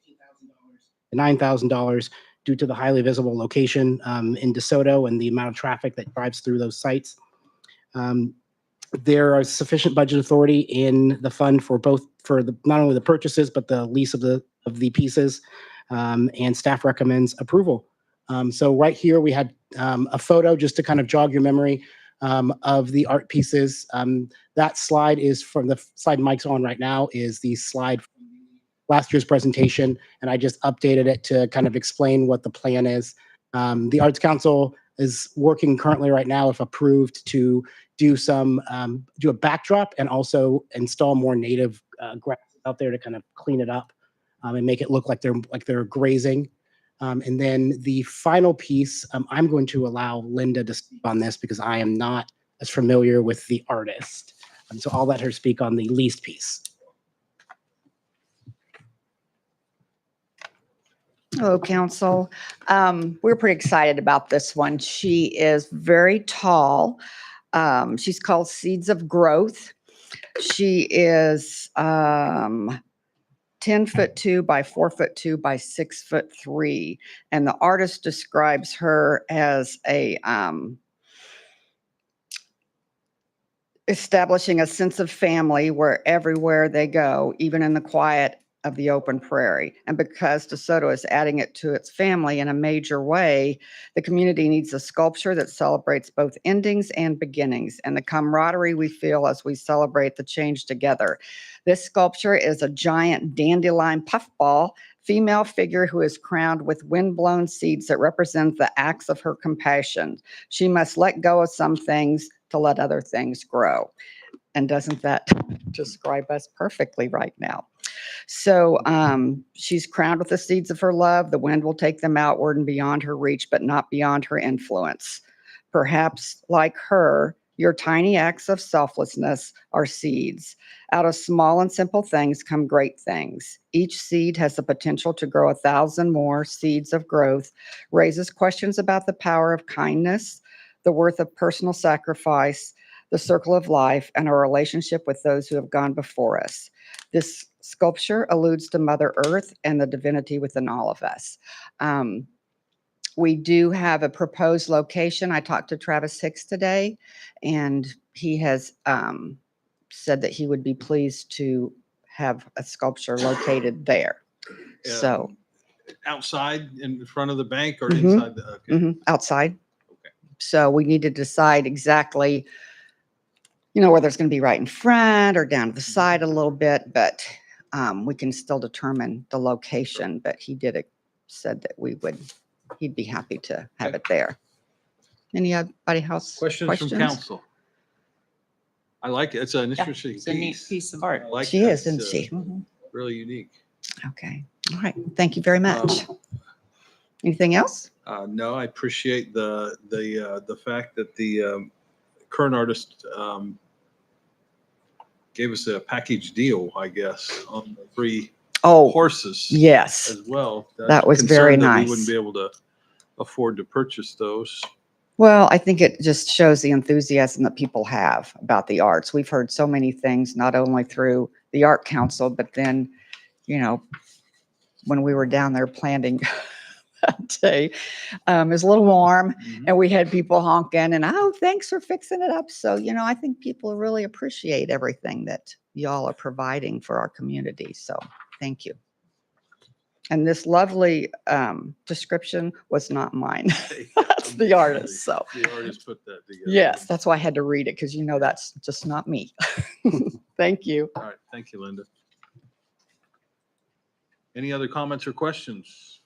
Speaker 4: to $9,000 due to the highly visible location in DeSoto and the amount of traffic that drives through those sites. There are sufficient budget authority in the fund for not only the purchases, but the lease of the pieces, and staff recommends approval. So right here, we had a photo just to kind of jog your memory of the art pieces. That slide is from the slide Mike's on right now, is the slide from last year's presentation, and I just updated it to kind of explain what the plan is. The Arts Council is working currently right now, if approved, to do a backdrop and also install more native grass out there to kind of clean it up and make it look like they're grazing. And then the final piece, I'm going to allow Linda to speak on this because I am not as familiar with the artist. So I'll let her speak on the leased piece.
Speaker 11: Hello, council. We're pretty excited about this one. She is very tall. She's called Seeds of Growth. She is 10'2" by 4'2" by 6'3", and the artist describes her as establishing a sense of family where everywhere they go, even in the quiet of the open prairie. And because DeSoto is adding it to its family in a major way, the community needs a sculpture that celebrates both endings and beginnings and the camaraderie we feel as we celebrate the change together. This sculpture is a giant dandelion puffball female figure who is crowned with windblown seeds that represent the acts of her compassion. She must let go of some things to let other things grow. And doesn't that describe us perfectly right now? So she's crowned with the seeds of her love. The wind will take them outward and beyond her reach, but not beyond her influence. Perhaps like her, your tiny acts of selflessness are seeds. Out of small and simple things come great things. Each seed has the potential to grow 1,000 more seeds of growth, raises questions about the power of kindness, the worth of personal sacrifice, the circle of life, and our relationship with those who have gone before us. This sculpture alludes to Mother Earth and the divinity within all of us. We do have a proposed location. I talked to Travis Hicks today, and he has said that he would be pleased to have a sculpture located there. So
Speaker 3: Outside in front of the bank or
Speaker 11: Mhm.
Speaker 3: inside the, okay.
Speaker 11: Outside.
Speaker 3: Okay.
Speaker 11: So we need to decide exactly, whether it's going to be right in front or down to the side a little bit, but we can still determine the location. But he said that he'd be happy to have it there. Anybody else?
Speaker 3: Questions from council? I like it. It's an interesting
Speaker 9: It's a neat
Speaker 3: piece.
Speaker 9: piece of art.
Speaker 3: I like
Speaker 11: She
Speaker 3: that.
Speaker 11: is, isn't
Speaker 3: It's,
Speaker 11: she?
Speaker 3: Really unique.
Speaker 11: Okay. All right. Thank you very much. Anything else?
Speaker 3: No, I appreciate the fact that the current artist gave us a package deal, I guess, on the 3
Speaker 11: Oh,
Speaker 3: horses
Speaker 11: yes.
Speaker 3: as well.
Speaker 11: That was very
Speaker 3: Concerned that
Speaker 11: nice.
Speaker 3: we wouldn't be able to afford to purchase those.
Speaker 11: Well, I think it just shows the enthusiasm that people have about the arts. We've heard so many things, not only through the Art Council, but then, when we were down there planting that day, it was a little warm and we had people honking and, oh, thanks for fixing it up. So, I think people really appreciate everything that y'all are providing for our community. So thank you. And this lovely description was not mine. That's the artist. So
Speaker 3: The artist put that together.
Speaker 11: yes, that's why I had to read it because that's just not me. Thank you.
Speaker 3: All right. Thank you, Linda. Any other comments or questions?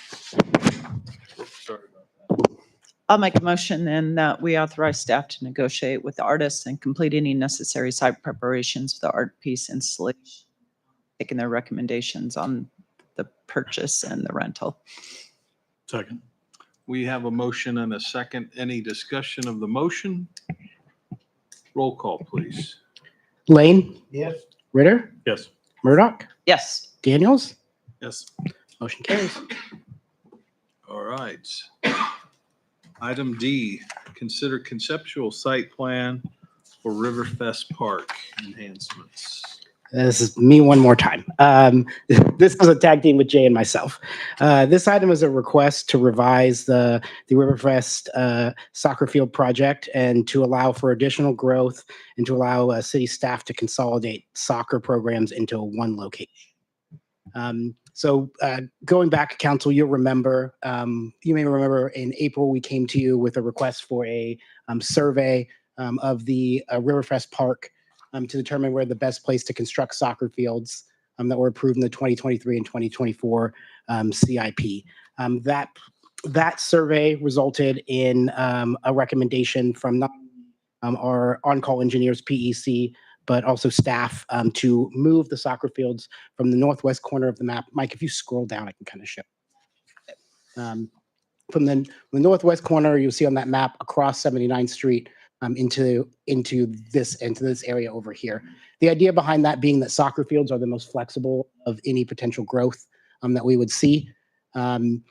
Speaker 3: Sorry about that.
Speaker 9: I'll make a motion then that we authorize staff to negotiate with the artists and complete any necessary site preparations for the art piece installation, taking their recommendations on the purchase and the rental.
Speaker 6: Second.
Speaker 3: We have a motion and a second. Any discussion of the motion? Roll call, please.
Speaker 4: Lane? Yes. Ritter?
Speaker 6: Yes.
Speaker 4: Murdoch?
Speaker 9: Yes.
Speaker 4: Daniels?
Speaker 6: Yes.
Speaker 4: Motion carries.
Speaker 3: All right. Item D, consider conceptual site plan for Riverfest Park enhancements.
Speaker 4: This is me one more time. This is a tag team with Jay and myself. This item is a request to revise the Riverfest soccer field project and to allow for additional growth and to allow city staff to consolidate soccer programs into one location. So going back, council, you'll remember, you may remember in April, we came to you with a request for a survey of the Riverfest Park to determine where the best place to construct soccer fields that were approved in the 2023 and 2024 CIP. That survey resulted in a recommendation from not our on-call engineers, PEC, but also staff to move the soccer fields from the northwest corner of the map. Mike, if you scroll down, I can kind of show. From the northwest corner, you'll see on that map across 79th Street into this area over here. The idea behind that being that soccer fields are the most flexible of any potential growth that we would see. And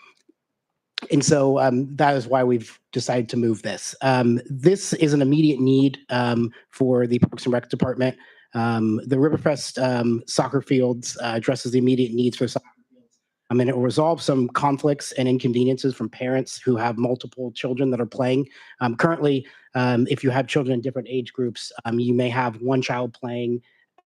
Speaker 4: so that is why we've decided to move this. This is an immediate need for the Parks and Rec Department. The Riverfest soccer fields addresses the immediate needs for soccer fields. And it will resolve some conflicts and inconveniences from parents who have multiple children that are playing. Currently, if you have children in different age groups, you may have one child playing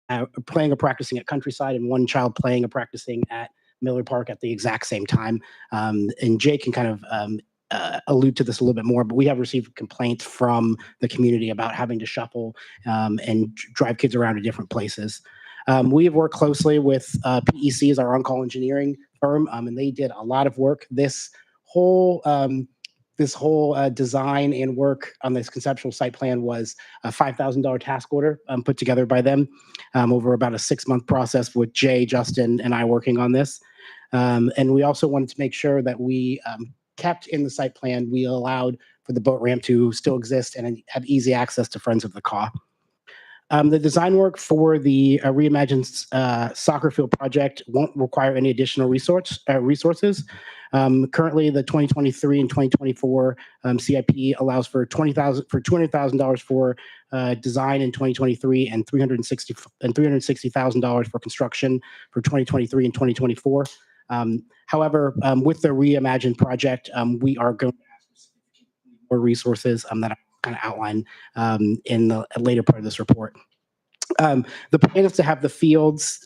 Speaker 4: or practicing at Countryside and one child playing or practicing at Miller Park at the exact same time. And Jay can kind of allude to this a little bit more, but we have received complaints from the community about having to shuffle and drive kids around to different places. We have worked closely with PEC as our on-call engineering firm, and they did a lot of work. This whole design and work on this conceptual site plan was a $5,000 task order put together by them over about a 6-month process with Jay, Justin, and I working on this. And we also wanted to make sure that we kept in the site plan, we allowed for the boat ramp to still exist and have easy access to Friends of the Caw. The design work for the reimagined soccer field project won't require any additional resources. Currently, the 2023 and 2024 CIP allows for $200,000 for design in 2023 and $360,000 for construction for 2023 and 2024. However, with the reimagined project, we are going to ask for more resources that I kind of outline in the later part of this report. The plan is to have the fields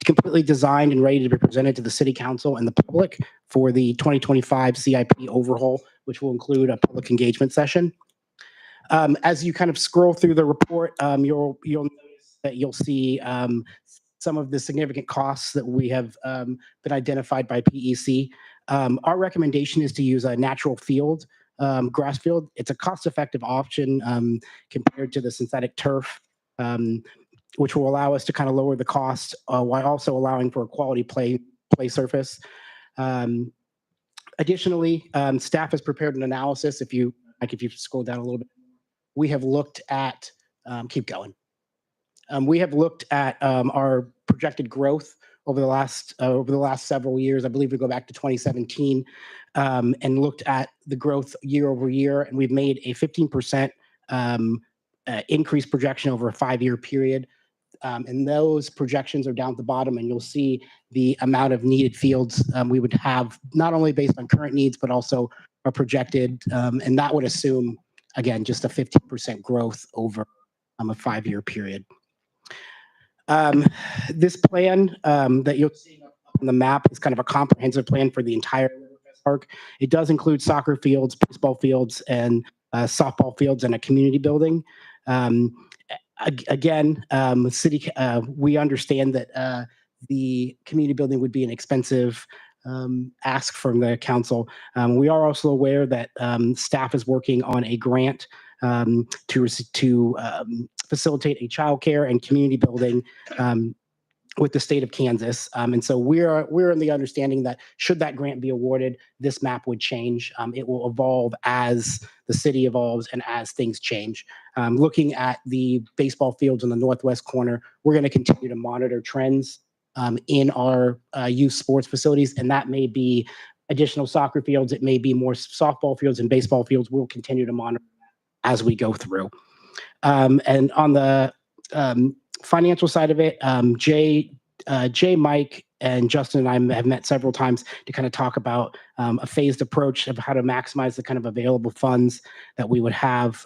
Speaker 4: completely designed and ready to be presented to the city council and the public for the 2025 CIP overhaul, which will include a public engagement session. As you kind of scroll through the report, you'll notice that you'll see some of the significant costs that we have been identified by PEC. Our recommendation is to use a natural field, grass field. It's a cost-effective option compared to the synthetic turf, which will allow us to kind of lower the cost while also allowing for a quality play surface. Additionally, staff has prepared an analysis. If you scroll down a little bit, we have looked at, keep going. We have looked at our projected growth over the last several years. I believe we go back to 2017 and looked at the growth year over year, and we've made a 15% increase projection over a 5-year period. And those projections are down at the bottom, and you'll see the amount of needed fields we would have, not only based on current needs, but also are projected. And that would assume, again, just a 15% growth over a 5-year period. This plan that you'll see on the map is kind of a comprehensive plan for the entire Riverfest Park. It does include soccer fields, baseball fields, and softball fields, and a community building. Again, we understand that the community building would be an expensive ask from the council. We are also aware that staff is working on a grant to facilitate a childcare and community building with the state of Kansas. And so we're in the understanding that should that grant be awarded, this map would change. It will evolve as the city evolves and as things change. Looking at the baseball fields in the northwest corner, we're going to continue to monitor trends in our youth sports facilities, and that may be additional soccer fields. It may be more softball fields and baseball fields. We'll continue to monitor as we go through. And on the Financial side of it, Jay, Mike, and Justin and I have met several times to kind of talk about a phased approach of how to maximize the kind of available funds that we would have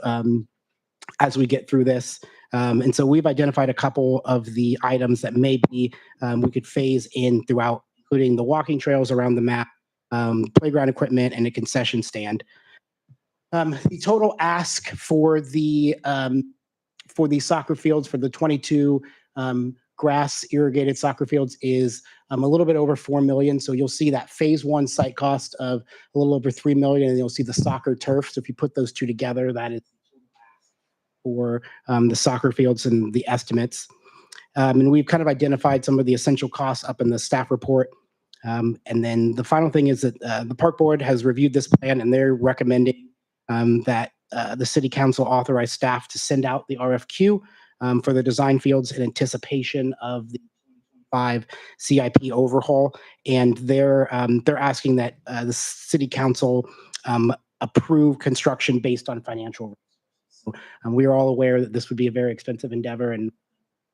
Speaker 4: as we get through this. And so we've identified a couple of the items that maybe we could phase in throughout, including the walking trails around the map, playground equipment, and a concession stand. The total ask for the soccer fields, for the 22 grass irrigated soccer fields, is a little bit over 4 million. So you'll see that phase one site cost of a little over 3 million, and you'll see the soccer turf. So if you put those two together, that is for the soccer fields and the estimates. And we've kind of identified some of the essential costs up in the staff report. And then the final thing is that the park board has reviewed this plan, and they're recommending that the city council authorize staff to send out the RFQ for the design fields in anticipation of the 5 CIP overhaul. And they're asking that the city council approve construction based on financial. We are all aware that this would be a very expensive endeavor, and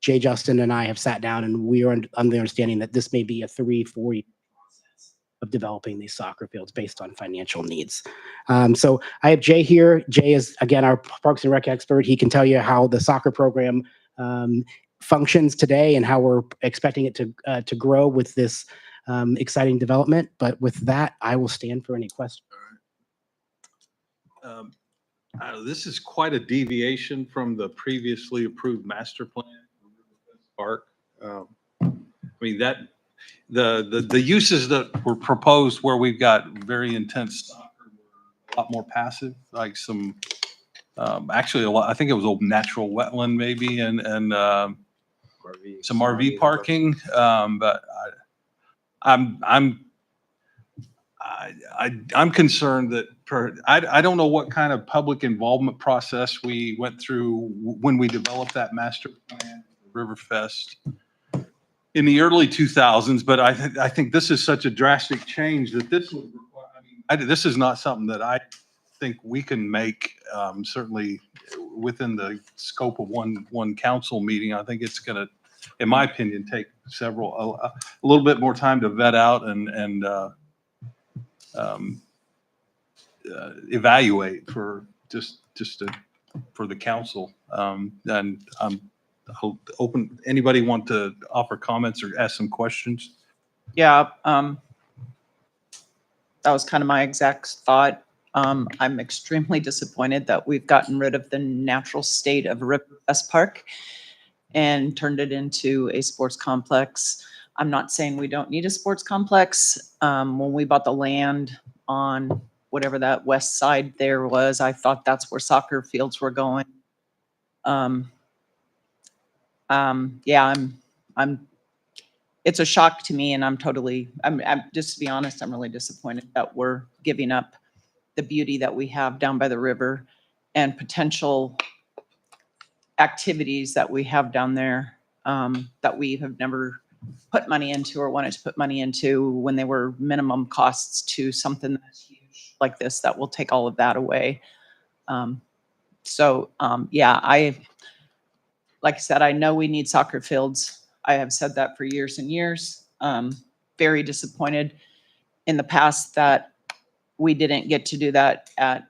Speaker 4: Jay, Justin, and I have sat down, and we are under the understanding that this may be a 3-4 year process of developing these soccer fields based on financial needs. So I have Jay here. Jay is, again, our Parks and Rec expert. He can tell you how the soccer program functions today and how we're expecting it to grow with this exciting development. But with that, I will stand for any questions.
Speaker 3: This is quite a deviation from the previously approved master plan for Riverfest Park. I mean, that the uses that were proposed where we've got very intense soccer were a lot more passive, like some actually a lot. I think it was a natural wetland maybe, and some RV parking. But I'm concerned that I don't know what kind of public involvement process we went through when we developed that master plan for Riverfest in the early 2000s, but I think this is such a drastic change that this would require, I mean, this is not something that I think we can make, certainly within the scope of one council meeting. I think it's going to, in my opinion, take a little bit more time to vet out and evaluate for for the council. And I'll open, anybody want to offer comments or ask some questions?
Speaker 12: Yeah, that was kind of my exact thought. I'm extremely disappointed that we've gotten rid of the natural state of Riverfest Park and turned it into a sports complex. I'm not saying we don't need a sports complex. When we bought the land on whatever that west side there was, I thought that's where soccer fields were going. Yeah, it's a shock to me, and I'm just to be honest, I'm really disappointed that we're giving up the beauty that we have down by the river and potential activities that we have down there that we have never put money into or wanted to put money into when they were minimum costs to something that's huge like this that will take all of that away. Yeah, like I said, I know we need soccer fields. I have said that for years and years. Very disappointed in the past that we didn't get to do that at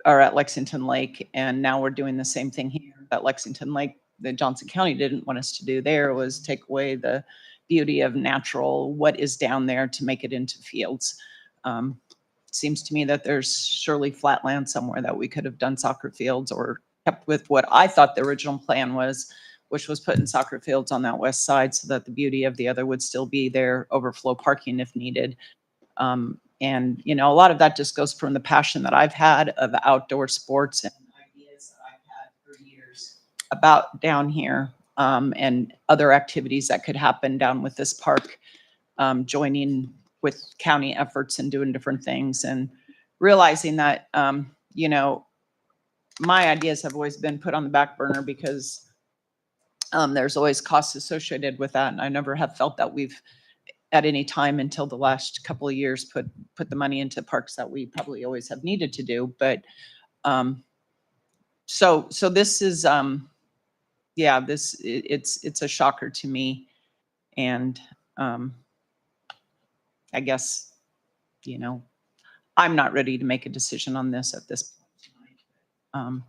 Speaker 12: Lexington Lake, and now we're doing the same thing here at Lexington Lake. That Johnson County didn't want us to do there was take away the beauty of natural, what is down there, to make it into fields. Seems to me that there's surely flat land somewhere that we could have done soccer fields or kept with what I thought the original plan was, which was putting soccer fields on that west side so that the beauty of the other would still be there, overflow parking if needed. And, you know, a lot of that just goes from the passion that I've had of outdoor sports and ideas that I've had for years about down here, and other activities that could happen down with this park, joining with county efforts and doing different things, and realizing that, you know, my ideas have always been put on the back burner because there's always costs associated with that. And I never have felt that we've at any time until the last couple of years put the money into parks that we probably always have needed to do. But so this is yeah, it's a shocker to me. And I guess, you know, I'm not ready to make a decision on this at this point.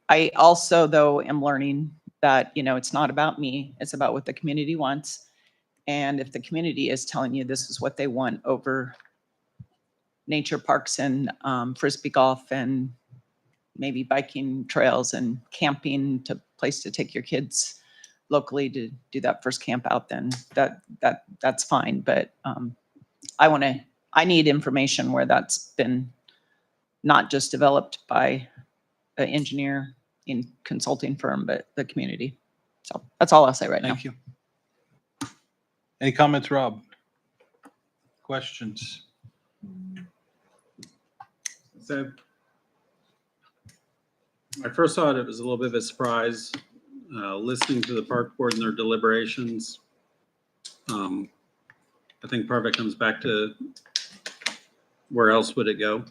Speaker 12: I also, though, am learning that, you know, it's not about me, it's about what the community wants. And if the community is telling you this is what they want over nature parks and Frisbee golf and maybe biking trails and camping to place to take your kids locally to do that first camp out, then that's fine. But I need information where that's been not just developed by an engineer in consulting firm, but the community. So that's all I'll say right now.
Speaker 3: Thank you. Any comments, Rob? Questions?
Speaker 6: So I first thought it was a little bit of a surprise, listening to the park board and their deliberations. I think part of it comes back to where else would it go?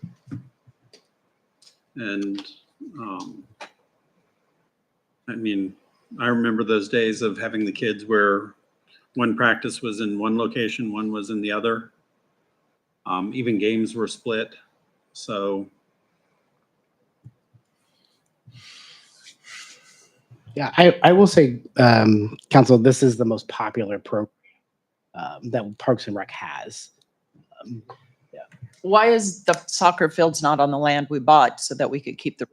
Speaker 6: And I mean, I remember those days of having the kids where one practice was in one location, one was in the other. Even games were split. So
Speaker 4: Yeah, I will say, Council, this is the most popular program that Parks and Rec has.
Speaker 12: Why is the soccer fields not on the land we bought so that we could keep the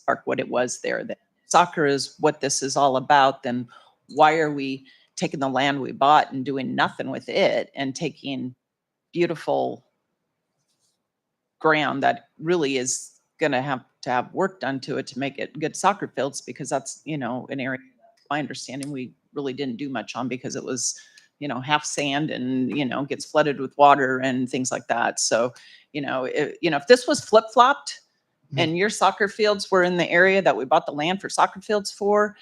Speaker 12: park what it was there? That soccer is what this is all about. Then why are we taking the land we bought and doing nothing with it and taking beautiful ground that really is going to have work done to it to make it good soccer fields? Because that's, you know, an area, my understanding, we really didn't do much on because it was, you know, half sand and, you know, gets flooded with water and things like that. So, you know, if this was flip-flopped and your soccer fields were in the area that we bought the land for soccer fields for,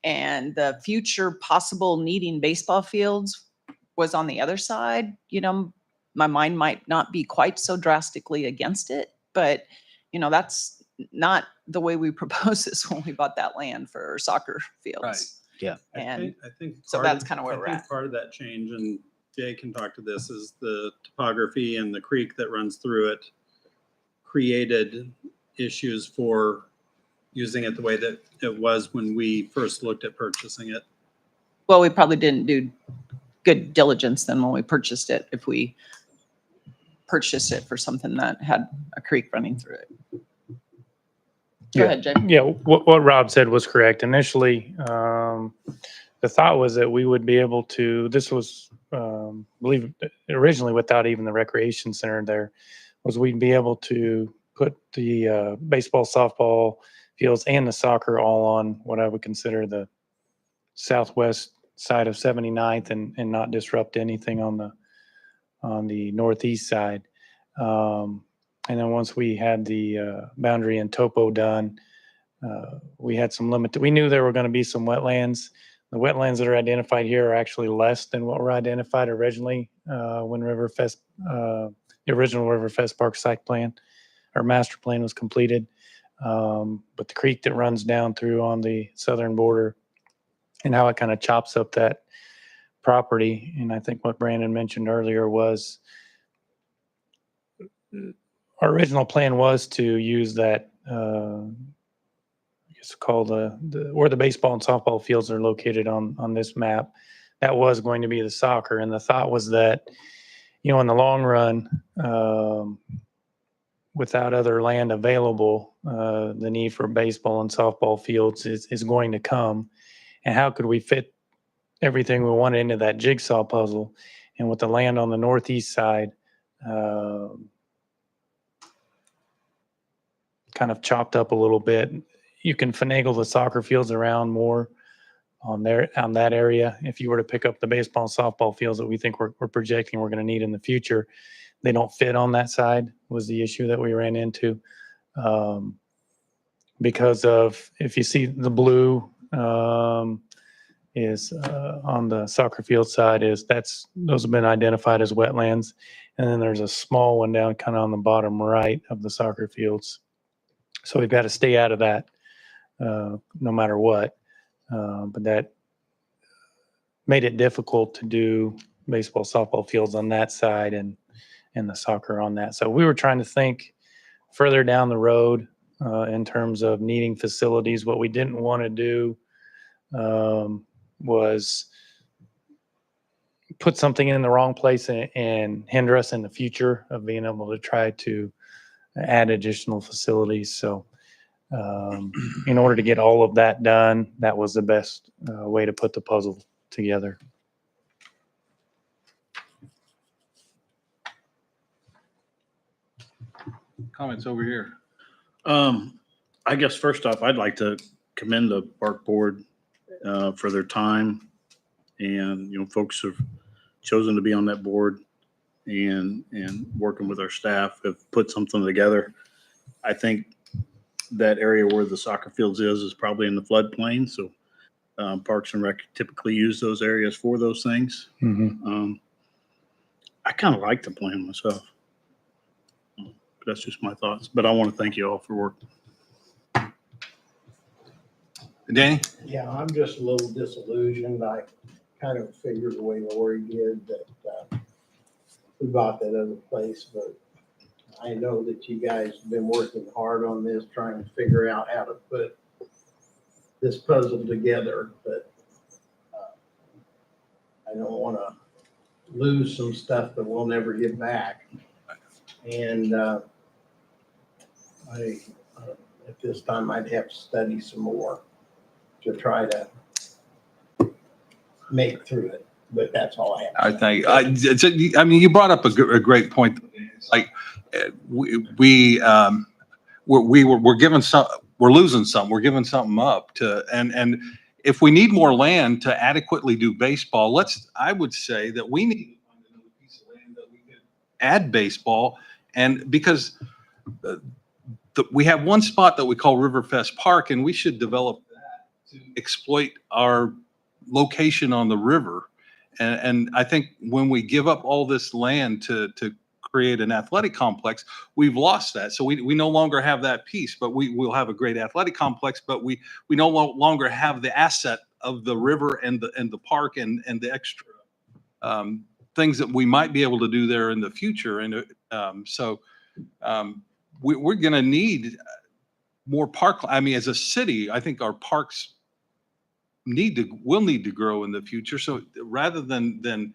Speaker 12: and the future possible needing baseball fields was on the other side, you know, my mind might not be quite so drastically against it. But, you know, that's not the way we proposed this when we bought that land for soccer fields.
Speaker 3: Right.
Speaker 4: Yeah.
Speaker 12: And
Speaker 6: I think
Speaker 12: so that's kind of where we're at.
Speaker 6: Part of that change, and Jay can talk to this, is the topography and the creek that runs through it created issues for using it the way that it was when we first looked at purchasing it.
Speaker 12: Well, we probably didn't do good diligence then when we purchased it, if we purchased it for something that had a creek running through it. Go ahead, Jay.
Speaker 13: Yeah, what Rob said was correct. Initially, the thought was that we would be able to, this was, I believe originally without even the recreation center there, was we'd be able to put the baseball, softball fields and the soccer all on what I would consider the southwest side of 79th and not disrupt anything on the northeast side. And then once we had the boundary and topo done, we had some limit. We knew there were going to be some wetlands. The wetlands that are identified here are actually less than what were identified originally when Riverfest, the original Riverfest Park site plan or master plan was completed. But the creek that runs down through on the southern border and how it kind of chops up that property. And I think what Brandon mentioned earlier was our original plan was to use that, I guess called where the baseball and softball fields are located on this map. That was going to be the soccer. And the thought was that, you know, in the long run, without other land available, the need for baseball and softball fields is going to come. And how could we fit everything we wanted into that jigsaw puzzle? And with the land on the northeast side, kind of chopped up a little bit, you can finagle the soccer fields around more on that area. If you were to pick up the baseball and softball fields that we think we're projecting we're going to need in the future, they don't fit on that side, was the issue that we ran into. Because of, if you see the blue is on the soccer field side, those have been identified as wetlands. And then there's a small one down kind of on the bottom right of the soccer fields. So we've got to stay out of that no matter what. But that made it difficult to do baseball, softball fields on that side and the soccer on that. So we were trying to think further down the road in terms of needing facilities. What we didn't want to do was put something in the wrong place and hinder us in the future of being able to try to add additional facilities. So in order to get all of that done, that was the best way to put the puzzle together.
Speaker 3: Comments over here.
Speaker 14: I guess first off, I'd like to commend the park board for their time, and folks have chosen to be on that board and working with our staff have put something together. I think that area where the soccer fields is probably in the floodplain, so Parks and Rec typically use those areas for those things.
Speaker 13: Mm-hmm.
Speaker 14: I kind of like the plan myself. That's just my thoughts, but I want to thank you all for working.
Speaker 3: Danny?
Speaker 15: Yeah, I'm just a little disillusioned. I kind of figured the way Lori did that we bought that other place, but I know that you guys have been working hard on this, trying to figure out how to put this puzzle together, but I don't want to lose some stuff that we'll never get back. And at this time, I'd have to study some more to try to make through it, but that's all I have.
Speaker 3: I mean, you brought up a great point. It's like we're given some, we're losing some, we're giving something up to, and if we need more land to adequately do baseball, I would say that we need to find another piece of land that we could add baseball, and because we have one spot that we call Riverfest Park, and we should develop that to exploit our location on the river. And I think when we give up all this land to create an athletic complex, we've lost that. So we no longer have that piece, but we'll have a great athletic complex, but we no longer have the asset of the river and the park and the extra things that we might be able to do there in the future. And we're going to need more park. I mean, as a city, I think our parks will need to grow in the future. So rather than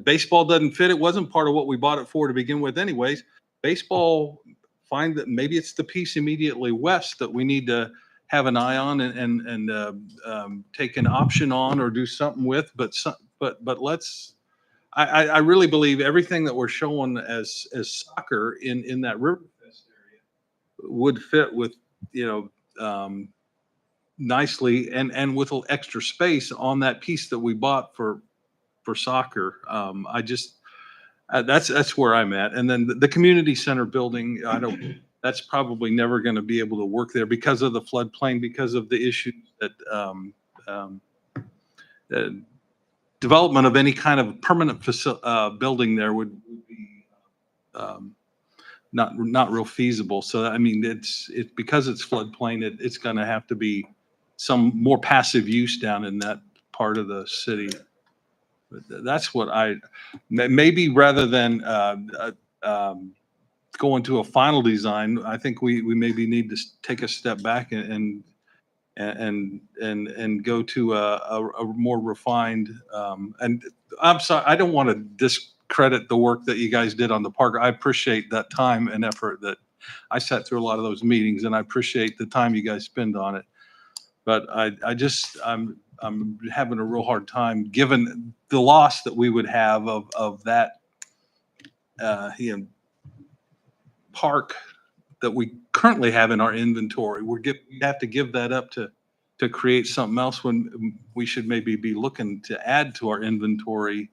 Speaker 3: baseball doesn't fit, it wasn't part of what we bought it for to begin with anyways. Baseball, find that maybe it's the piece immediately west that we need to have an eye on and take an option on or do something with. But let's, I really believe everything that we're showing as soccer in that Riverfest area would fit with, nicely and with a little extra space on that piece that we bought for soccer. That's where I'm at. And then the community center building, that's probably never going to be able to work there because of the floodplain, because of the issues that development of any kind of permanent building there would be not real feasible. So I mean, it's because it's floodplain, it's going to have to be some more passive use down in that part of the city. But that's what maybe rather than go into a final design, I think we maybe need to take a step back and go to a more refined, and I'm sorry, I don't want to discredit the work that you guys did on the park. I appreciate that time and effort that I sat through a lot of those meetings, and I appreciate the time you guys spend on it. But I'm having a real hard time given the loss that we would have of that park that we currently have in our inventory. We have to give that up to create something else when we should maybe be looking to add to our inventory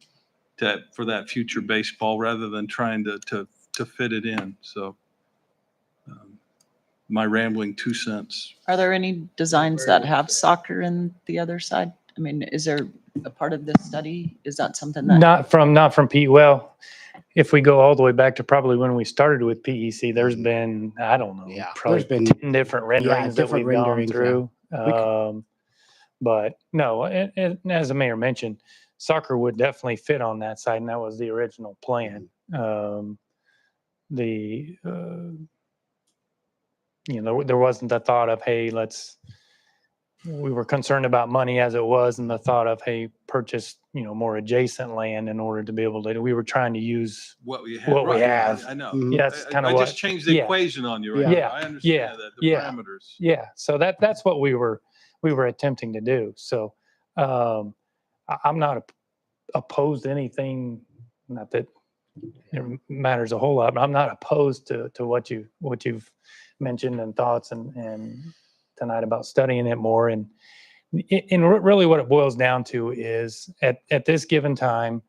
Speaker 3: for that future baseball rather than trying to fit it in. So my rambling 2 cents.
Speaker 12: Are there any designs that have soccer in the other side? I mean, is there a part of this study? Is that something that?
Speaker 13: Not from Pete. Well, if we go all the way back to probably when we started with PEC, there's been, I don't know,
Speaker 4: Yeah,
Speaker 13: probably
Speaker 4: there's been
Speaker 13: 10 different renderings that
Speaker 4: different
Speaker 13: we've gone
Speaker 4: renderings,
Speaker 13: through. But no, and as the mayor mentioned, soccer would definitely fit on that side, and that was the original plan. There wasn't the thought of, hey, we were concerned about money as it was, and the thought of, hey, purchase, more adjacent land in order to be able to, we were trying to use
Speaker 3: What we have.
Speaker 13: what we
Speaker 3: right,
Speaker 13: have.
Speaker 3: I know.
Speaker 13: Yeah, that's kind of
Speaker 3: I
Speaker 13: what.
Speaker 3: just changed the
Speaker 13: yeah.
Speaker 3: equation on you right
Speaker 13: Yeah.
Speaker 3: now. I understand
Speaker 13: Yeah.
Speaker 3: that, the
Speaker 13: Yeah.
Speaker 3: parameters.
Speaker 13: Yeah, so that's what we were attempting to do. So I'm not opposed to anything, not that it matters a whole lot, but I'm not opposed to what you've mentioned and thoughts and tonight about studying it more. And really what it boils down to is at this given time,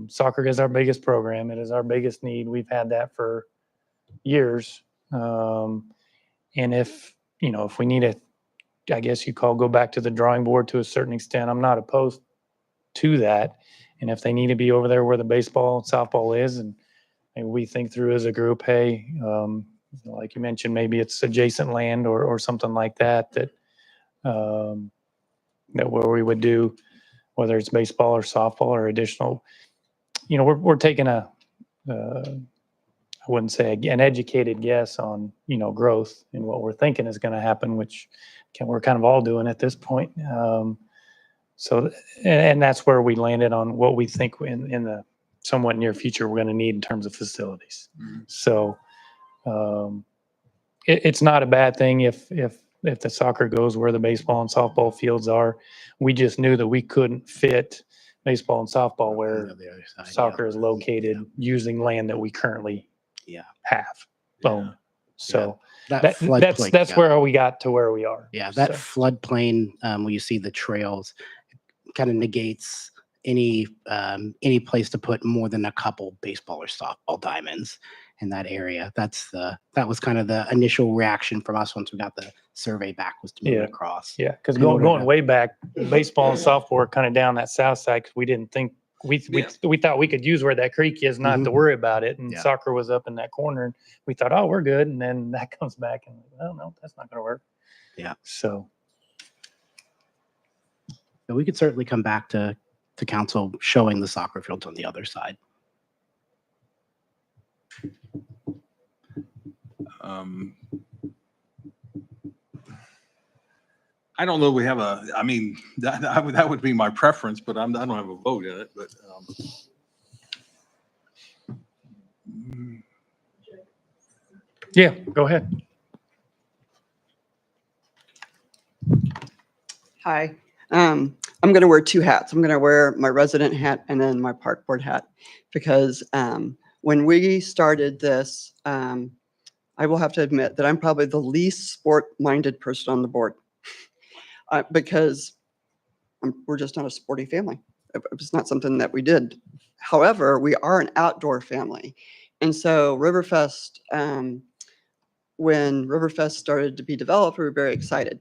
Speaker 13: soccer is our biggest program. It is our biggest need. We've had that for years. And if we need I guess you go back to the drawing board to a certain extent, I'm not opposed to that. And if they need to be over there where the baseball and softball is, and we think through as a group, hey, like you mentioned, maybe it's adjacent land or something like that where we would do, whether it's baseball or softball or additional, we're taking I wouldn't say an educated guess on, growth and what we're thinking is going to happen, which we're kind of all doing at this point. So that's where we landed on what we think in the somewhat near future we're going to need in terms of facilities.
Speaker 3: Mm-hmm.
Speaker 13: So it's not a bad thing if the soccer goes where the baseball and softball fields are. We just knew that we couldn't fit baseball and softball where soccer is located using land that we currently have owned. So that's where we got to where we are.
Speaker 4: Yeah, that floodplain, where you see the trails, kind of negates any place to put more than a couple baseball or softball diamonds in that area. That was kind of the initial reaction from us once we got the survey back, was to move it across.
Speaker 13: Yeah, because going way back, baseball and softball were kind of down that south side because we didn't think we thought we could use where that creek is, not to worry about it. And soccer was up in that corner, and we thought, oh, we're good. And then that comes back, and oh no, that's not going to work.
Speaker 4: Yeah.
Speaker 13: So
Speaker 4: we could certainly come back to council showing the soccer fields on the other side.
Speaker 3: I don't know. We have that would be my preference, but I don't have a vote in it. But
Speaker 13: yeah, go ahead.
Speaker 16: Hi. I'm going to wear two hats. I'm going to wear my resident hat and then my park board hat, because when we started this, I will have to admit that I'm probably the least sport-minded person on the board, because we're just not a sporty family. It was not something that we did. However, we are an outdoor family. And so Riverfest, when Riverfest started to be developed, we were very excited.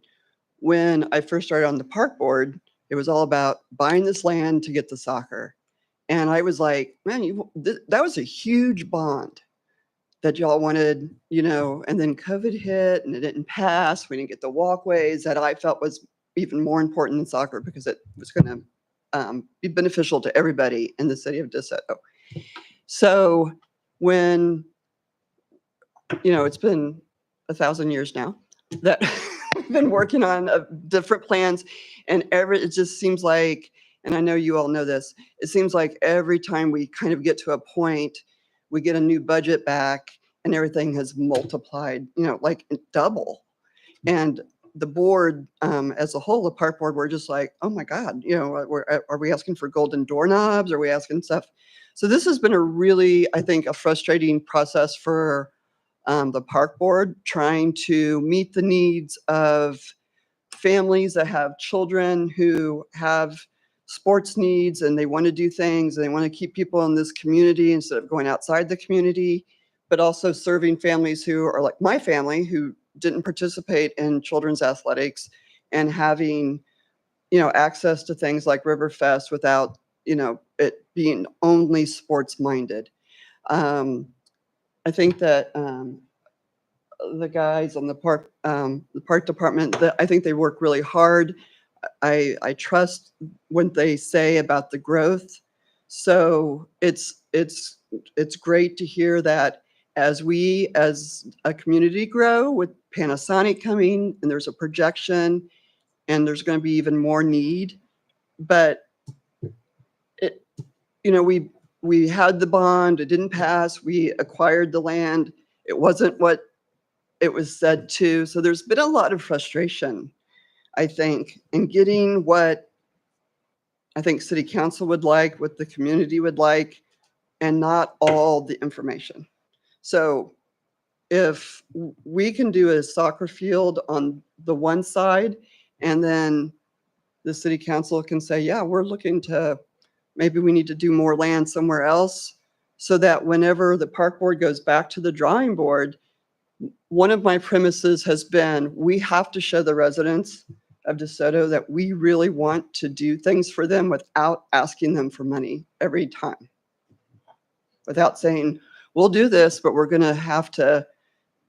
Speaker 16: When I first started on the park board, it was all about buying this land to get the soccer. And I was like, man, that was a huge bond that y'all wanted, and then COVID hit and it didn't pass. We didn't get the walkways that I felt was even more important than soccer, because it was going to be beneficial to everybody in the city of DeSoto. So when, it's been 1,000 years now that we've been working on different plans, and it just seems like, and I know you all know this, it seems like every time we kind of get to a point, we get a new budget back and everything has multiplied, like double. And the board, as a whole, the park board, we're just like, oh my God, are we asking for golden doorknobs? Are we asking stuff? So this has been a really, I think, a frustrating process for the park board, trying to meet the needs of families that have children who have sports needs, and they want to do things, and they want to keep people in this community instead of going outside the community, but also serving families who are like my family, who didn't participate in children's athletics, and having, access to things like Riverfest without, it being only sports minded. I think that the guys on the park department. I think they work really hard. I trust what they say about the growth. So it's great to hear that as we, as a community grow with Panasonic coming and there's a projection and there's going to be even more need. But it, you know, we had the bond, it didn't pass, we acquired the land. It wasn't what it was said to. So there's been a lot of frustration, I think, in getting what I think city council would like, what the community would like, and not all the information. So if we can do a soccer field on the one side, and then the city council can say, yeah, we're looking to, maybe we need to do more land somewhere else, so that whenever the park board goes back to the drawing board, one of my premises has been, we have to show the residents of DeSoto that we really want to do things for them without asking them for money every time. Without saying, we'll do this, but we're going to have to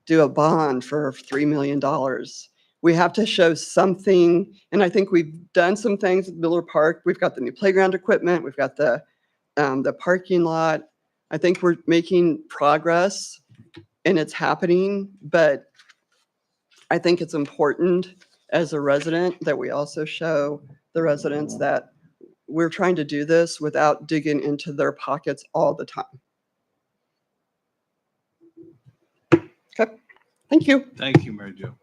Speaker 16: do a bond for $3 million. We have to show something. And I think we've done some things at Miller Park. We've got the new playground equipment. We've got the parking lot. I think we're making progress and it's happening, but I think it's important as a resident that we also show the residents that we're trying to do this without digging into their pockets all the time. Okay, thank you.
Speaker 3: Thank you, Mary Jo.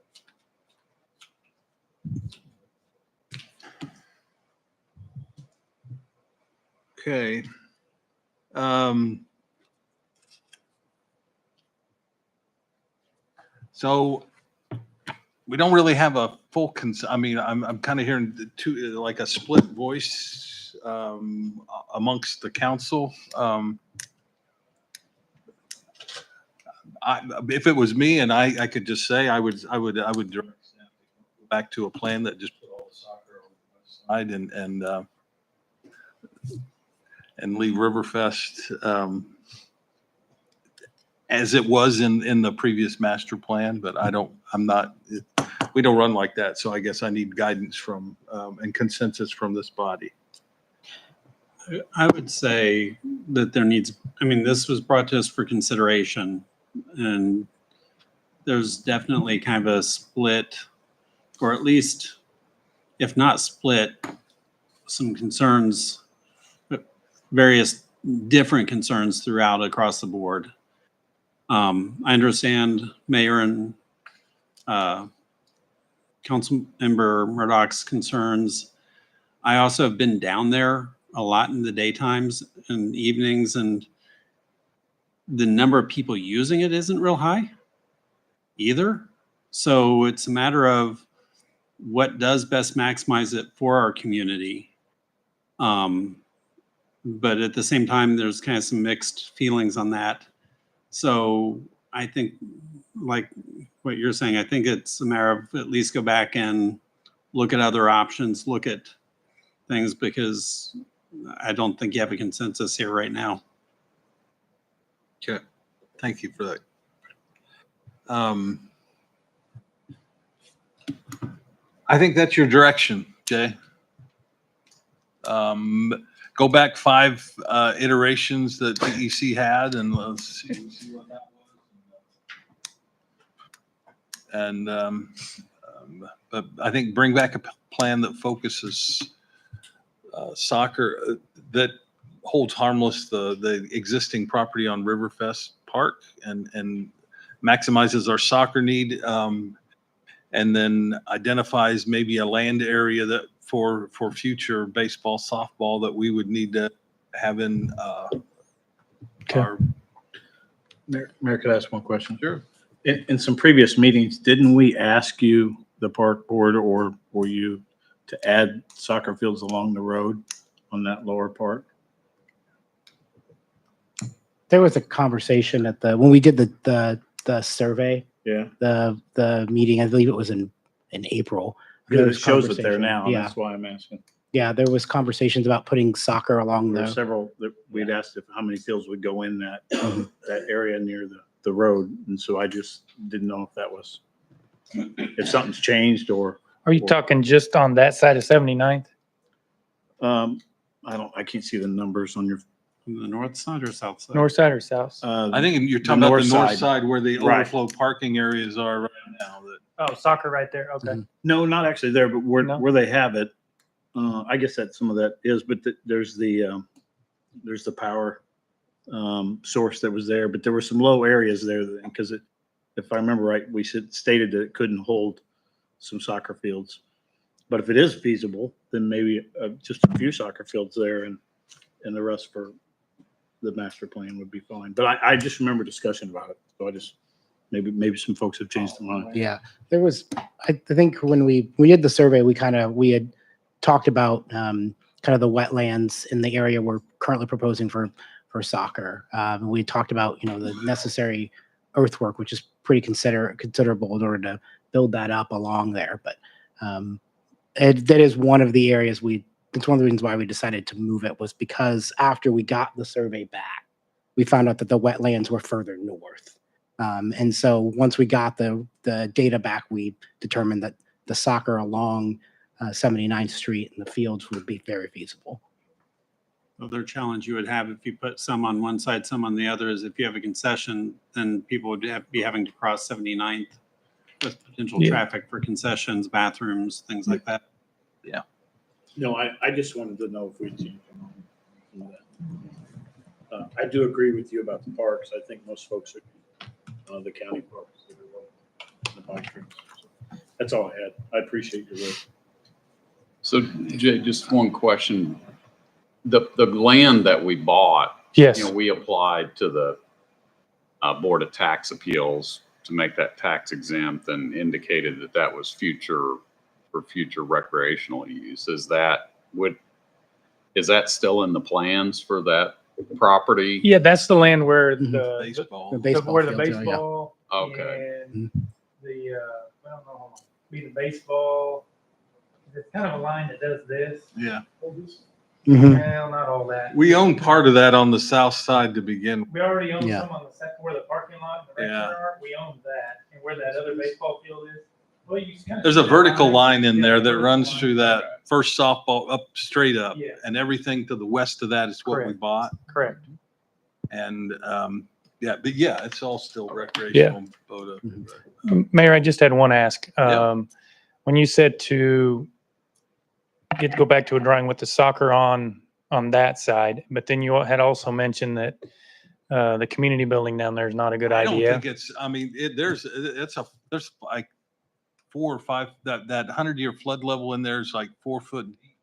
Speaker 3: Okay. So we don't really have a full I mean, I'm kind of hearing like a split voice amongst the council. If it was me and I could just say, I would direct staff back to a plan that just put all the soccer on the west side and leave Riverfest as it was in the previous master plan, but we don't run like that. So I guess I need guidance from and consensus from this body.
Speaker 6: I would say that this was brought to us for consideration, and there's definitely kind of a split, or at least, if not split, some concerns, various different concerns throughout across the board. I understand Mayor and Councilmember Murdoch's concerns. I also have been down there a lot in the daytimes and evenings, and the number of people using it isn't real high either. So it's a matter of what does best maximize it for our community. But at the same time, there's kind of some mixed feelings on that. So I think, like what you're saying, I think it's a matter of at least go back and look at other options, look at things, because I don't think you have a consensus here right now.
Speaker 3: Okay, thank you for that. I think that's your direction, Jay. Go back 5 iterations that DEC had, and let's see what that was. And but I think bring back a plan that focuses soccer, that holds harmless the existing property on Riverfest Park, and maximizes our soccer need, and then identifies maybe a land area that for future baseball, softball that we would need to have in our.
Speaker 14: Mayor, could I ask one question?
Speaker 3: Sure.
Speaker 14: In some previous meetings, didn't we ask you, the park board, or you, to add soccer fields along the road on that lower part?
Speaker 4: There was a conversation when we did the survey.
Speaker 14: Yeah.
Speaker 4: The meeting, I believe it was in April.
Speaker 14: It shows it there now.
Speaker 4: Yeah.
Speaker 14: That's why I'm asking.
Speaker 4: Yeah, there was conversations about putting soccer along
Speaker 14: There were
Speaker 4: the.
Speaker 14: several that we'd asked how many fields would go in that area near the the road. And so I just didn't know if that was, if something's changed or,
Speaker 13: Are you talking just on that side of 79th?
Speaker 14: I can't see the numbers on your.
Speaker 6: On the north side or south side?
Speaker 13: North side or south?
Speaker 3: I think you're talking about the north side where the
Speaker 14: Right.
Speaker 3: overflow parking areas are right now. That
Speaker 13: Oh, soccer right there. Okay.
Speaker 14: No, not actually there, but where,
Speaker 13: No?
Speaker 14: where they have it. I guess that some of that is, but there's the power source that was there, but there were some low areas there because it, if I remember right, we stated that it couldn't hold some soccer fields. But if it is feasible, then maybe just a few soccer fields there and the rest for the master plan would be fine. But I just remember discussion about it. So I just, maybe some folks have changed their mind.
Speaker 4: Yeah, there was, I think when we did the survey, we had talked about kind of the wetlands in the area we're currently proposing for soccer. We talked about, the necessary earthwork, which is pretty considerable in order to build that up along there. But that is one of the areas it's one of the reasons why we decided to move it, was because after we got the survey back, we found out that the wetlands were further north. And so once we got the data back, we determined that the soccer along 79th Street and the fields would be very feasible.
Speaker 6: Other challenge you would have if you put some on one side, some on the other, is if you have a concession, then people would be having to cross 79th with potential
Speaker 13: Yeah.
Speaker 6: traffic for concessions, bathrooms, things like that.
Speaker 14: No, I just wanted to know if we'd seen anything on that. I do agree with you about the parks. I think most folks are the county parks, the bike trails. So that's all I had. I appreciate your work.
Speaker 7: So Jay, just one question. The land that we bought,
Speaker 13: Yes.
Speaker 7: we applied to the Board of Tax Appeals to make that tax exempt and indicated that was for future recreational use. Is that still in the plans for that property?
Speaker 13: Yeah, that's the land where the
Speaker 3: baseball.
Speaker 4: The baseball
Speaker 13: where the
Speaker 4: fields are, yeah.
Speaker 13: baseball
Speaker 7: Okay.
Speaker 13: and the I don't know, be the baseball. It's kind of a line that does this.
Speaker 3: Yeah.
Speaker 4: Mhm.
Speaker 13: Well, not all that.
Speaker 3: We own part of that on the south side to begin with.
Speaker 13: We already own
Speaker 4: Yeah.
Speaker 13: some on the second where the parking lot and the rec
Speaker 3: Yeah.
Speaker 13: center are. We own that, and where that other baseball field is. Well, you kind of
Speaker 3: There's a
Speaker 13: see the
Speaker 3: vertical line in
Speaker 13: Yeah,
Speaker 3: there that
Speaker 13: vertical
Speaker 3: runs
Speaker 13: line.
Speaker 3: through that first softball up straight up.
Speaker 13: Yeah.
Speaker 3: And everything to the west of that is what we
Speaker 13: Correct.
Speaker 3: bought.
Speaker 13: Correct.
Speaker 3: And, but yeah, it's all still recreational. Boda.
Speaker 13: Mayor, I just had one ask.
Speaker 3: Yeah.
Speaker 13: When you said to go back to a drawing with the soccer on that side, but then you had also mentioned that the community building down there is not a good
Speaker 3: I don't
Speaker 13: idea.
Speaker 3: think it's, I mean, there's like 4 or 5, that 100-year flood level in there is like 4 foot deep,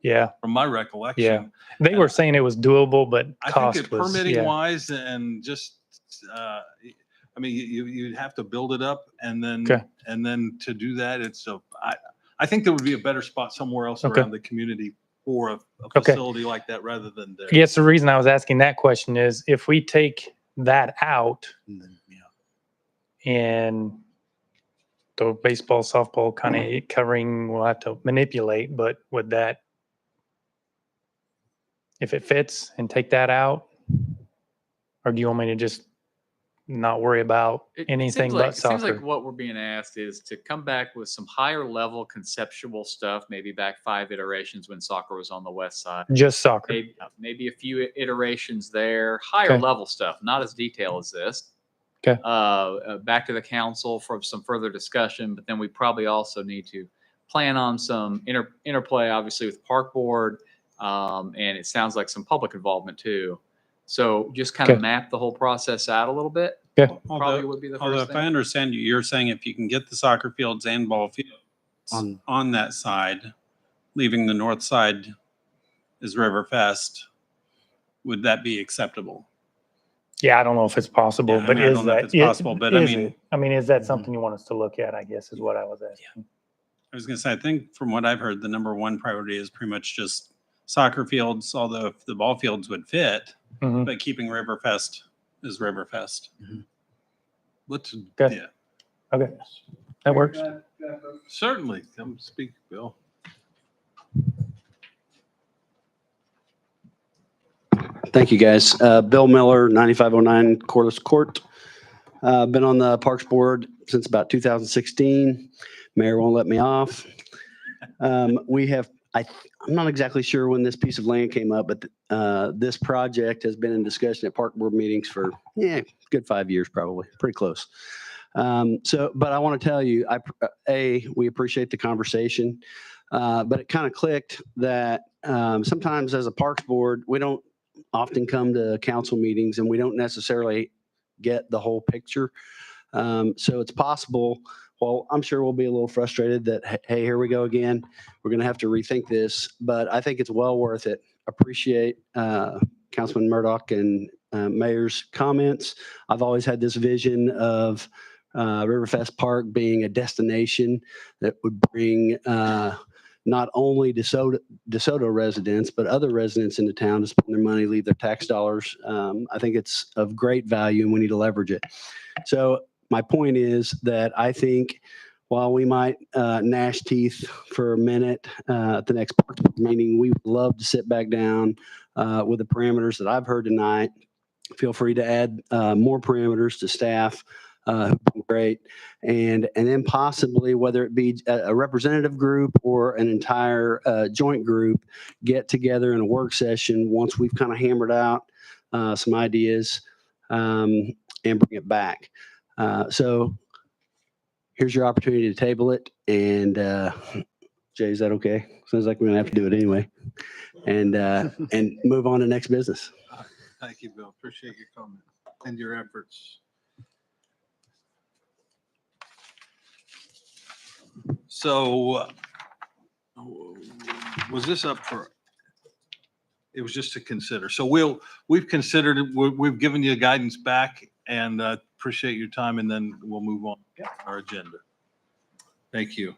Speaker 13: Yeah,
Speaker 3: from my recollection.
Speaker 13: yeah. They were saying it was doable, but
Speaker 3: I think
Speaker 13: cost
Speaker 3: that
Speaker 13: was,
Speaker 3: permitting
Speaker 13: yeah.
Speaker 3: wise and just, I mean, you'd have to build it up and
Speaker 13: Okay.
Speaker 3: then to do that, I think there would be a better spot somewhere else
Speaker 13: Okay.
Speaker 3: around the community for a
Speaker 13: Okay.
Speaker 3: facility like that rather than there.
Speaker 13: Yes, the reason I was asking that question is if we take that out and the baseball, softball kind of covering, we'll have to manipulate, but would that, if it fits and take that out? Or do you want me to just not worry about anything but
Speaker 17: It seems like
Speaker 13: soccer?
Speaker 17: what we're being asked is to come back with some higher level conceptual stuff, maybe back 5 iterations when soccer was on the west side.
Speaker 13: Just soccer.
Speaker 17: Maybe a few iterations there, higher
Speaker 13: Okay.
Speaker 17: level stuff, not as detailed as this.
Speaker 13: Okay.
Speaker 17: Back to the council for some further discussion, but then we probably also need to plan on some interplay, obviously with park board. And it sounds like some public involvement too. So just kind of
Speaker 13: Okay.
Speaker 17: map the whole process out a little bit.
Speaker 13: Yeah.
Speaker 17: Probably would be the
Speaker 6: Although
Speaker 17: first
Speaker 6: if I
Speaker 17: thing.
Speaker 6: understand you, you're saying if you can get the soccer fields and ball fields on that side, leaving the north side as Riverfest, would that be acceptable?
Speaker 13: Yeah, I don't know if it's possible,
Speaker 6: Yeah, I
Speaker 13: but
Speaker 6: mean, I
Speaker 13: is
Speaker 6: don't know if
Speaker 13: that?
Speaker 6: it's possible, but I
Speaker 13: is
Speaker 6: mean-
Speaker 13: it? I mean, is that something you want us to look at, I guess, is what I was asking.
Speaker 6: I was gonna say, I think from what I've heard, the number one priority is pretty much just soccer fields, although if the ball fields would fit,
Speaker 13: Mhm.
Speaker 6: but keeping Riverfest as Riverfest.
Speaker 3: Let's,
Speaker 13: Okay.
Speaker 3: yeah,
Speaker 13: Okay, that works.
Speaker 3: certainly. Come speak, Bill.
Speaker 18: Thank you, guys. Bill Miller, 9509 Corliss Court. Been on the Parks Board since about 2016. Mayor won't let me off. We have, I'm not exactly sure when this piece of land came up, but this project has been in discussion at Park Board meetings for, good 5 years, probably, pretty close. But I want to tell you, we appreciate the conversation, but it kind of clicked that sometimes as a Parks Board, we don't often come to council meetings and we don't necessarily get the whole picture. So it's possible, well, I'm sure we'll be a little frustrated that, hey, here we go again. We're going to have to rethink this, but I think it's well worth it. Appreciate Councilman Murdoch and Mayor's comments. I've always had this vision of Riverfest Park being a destination that would bring not only DeSoto residents, but other residents into town to spend their money, leave their tax dollars. I think it's of great value and we need to leverage it. So my point is that I think while we might gnash teeth for a minute at the next Parks Board meeting, we would love to sit back down with the parameters that I've heard tonight. Feel free to add more parameters to staff. Great. And then possibly, whether it be a representative group or an entire joint group, get together in a work session once we've kind of hammered out some ideas and bring it back. So here's your opportunity to table it. And Jay, is that okay? Sounds like we're gonna have to do it anyway. And move on to next business.
Speaker 3: Thank you, Bill. Appreciate your comment and your efforts. So was this up for, it was just to consider. So we've considered it. We've given you guidance back and appreciate your time. And then we'll move on to our agenda. Thank you.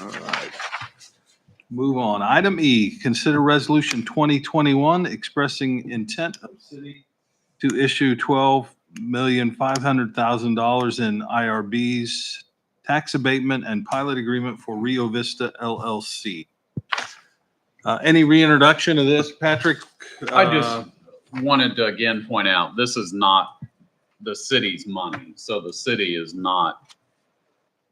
Speaker 3: All right. Move on. Item E, consider resolution 2021 expressing intent of city to issue $12,500,000 in IRBs, tax abatement, and pilot agreement for Rio Vista LLC. Any reintroduction of this, Patrick?
Speaker 7: I just wanted to again point out, this is not the city's money. So the city is not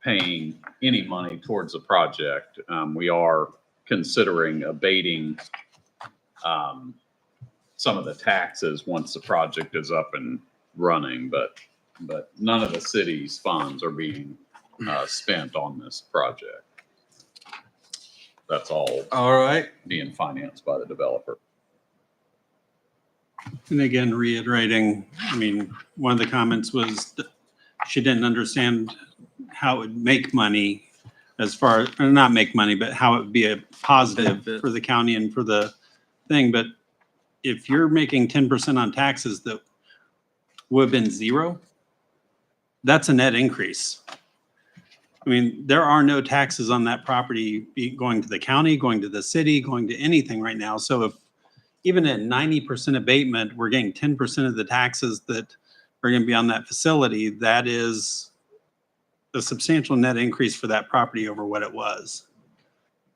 Speaker 7: paying any money towards the project. We are considering abating some of the taxes once the project is up and running, but none of the city's funds are being spent on this project. That's all
Speaker 3: right,
Speaker 7: being financed by the developer.
Speaker 6: And again, reiterating, I mean, one of the comments was that she didn't understand how it would make money as far, or not make money, but how it would be a positive for the county and for the thing. But if you're making 10% on taxes that would have been zero, that's a net increase. I mean, there are no taxes on that property going to the county, going to the city, going to anything right now. So if even at 90% abatement, we're getting 10% of the taxes that are going to be on that facility, that is a substantial net increase for that property over what it was.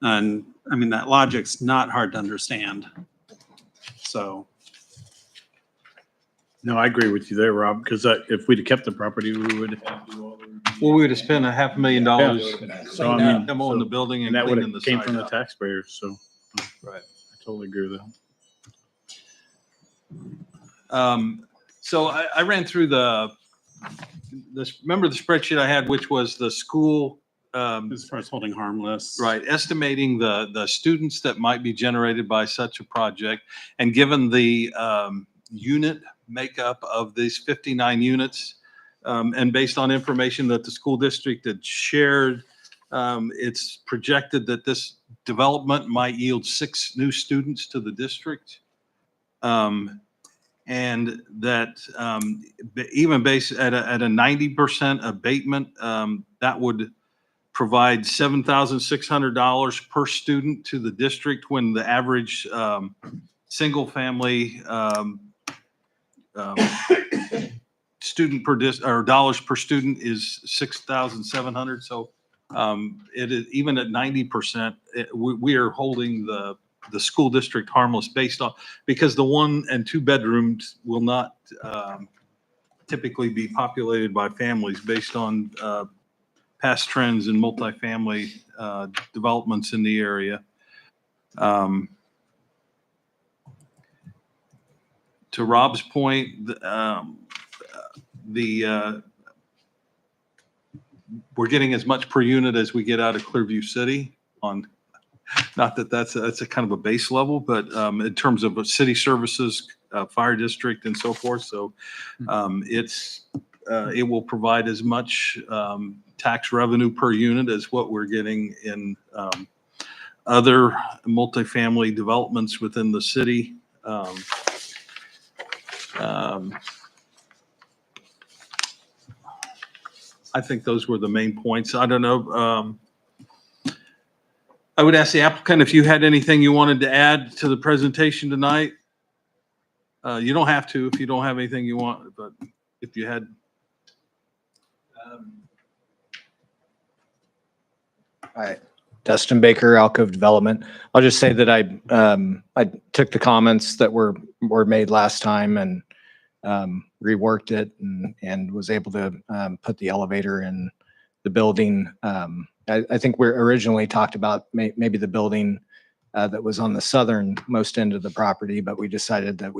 Speaker 6: And I mean, that logic's not hard to understand. So.
Speaker 14: No, I agree with you there, Rob, because if we'd have kept the property, we would have had to do all the.
Speaker 3: Well, we would have spent $500,000
Speaker 14: Yeah. So I mean,
Speaker 3: demoing the building and
Speaker 14: that would
Speaker 3: cleaning the
Speaker 14: have came
Speaker 3: site
Speaker 14: from the
Speaker 3: up.
Speaker 14: taxpayers, so.
Speaker 3: Right.
Speaker 14: I totally agree with that.
Speaker 3: So I ran through remember the spreadsheet I had, which was the school.
Speaker 6: As far as holding harmless.
Speaker 3: Right, estimating the students that might be generated by such a project. And given the unit makeup of these 59 units, and based on information that the school district had shared, it's projected that this development might yield 6 new students to the district. And that even based at a 90% abatement, that would provide $7,600 per student to the district when the average single family student or dollars per student is 6,700. So it is, even at 90%, we are holding the the school district harmless based on, because the 1 and 2 bedrooms will not typically be populated by families based on past trends in multifamily developments in the area. To Rob's point, we're getting as much per unit as we get out of Clearview City on, not that that's a kind of a base level, but in terms of city services, fire district and so forth. So it will provide as much tax revenue per unit as what we're getting in other multifamily developments within the city. I think those were the main points. I don't know. I would ask the applicant if you had anything you wanted to add to the presentation tonight. You don't have to if you don't have anything you want, but if you had.
Speaker 19: Hi, Dustin Baker, Alcove Development. I'll just say that I took the comments that were made last time and reworked it and was able to put the elevator in the building. I think we originally talked about maybe the building that was on the southernmost end of the property, but we decided that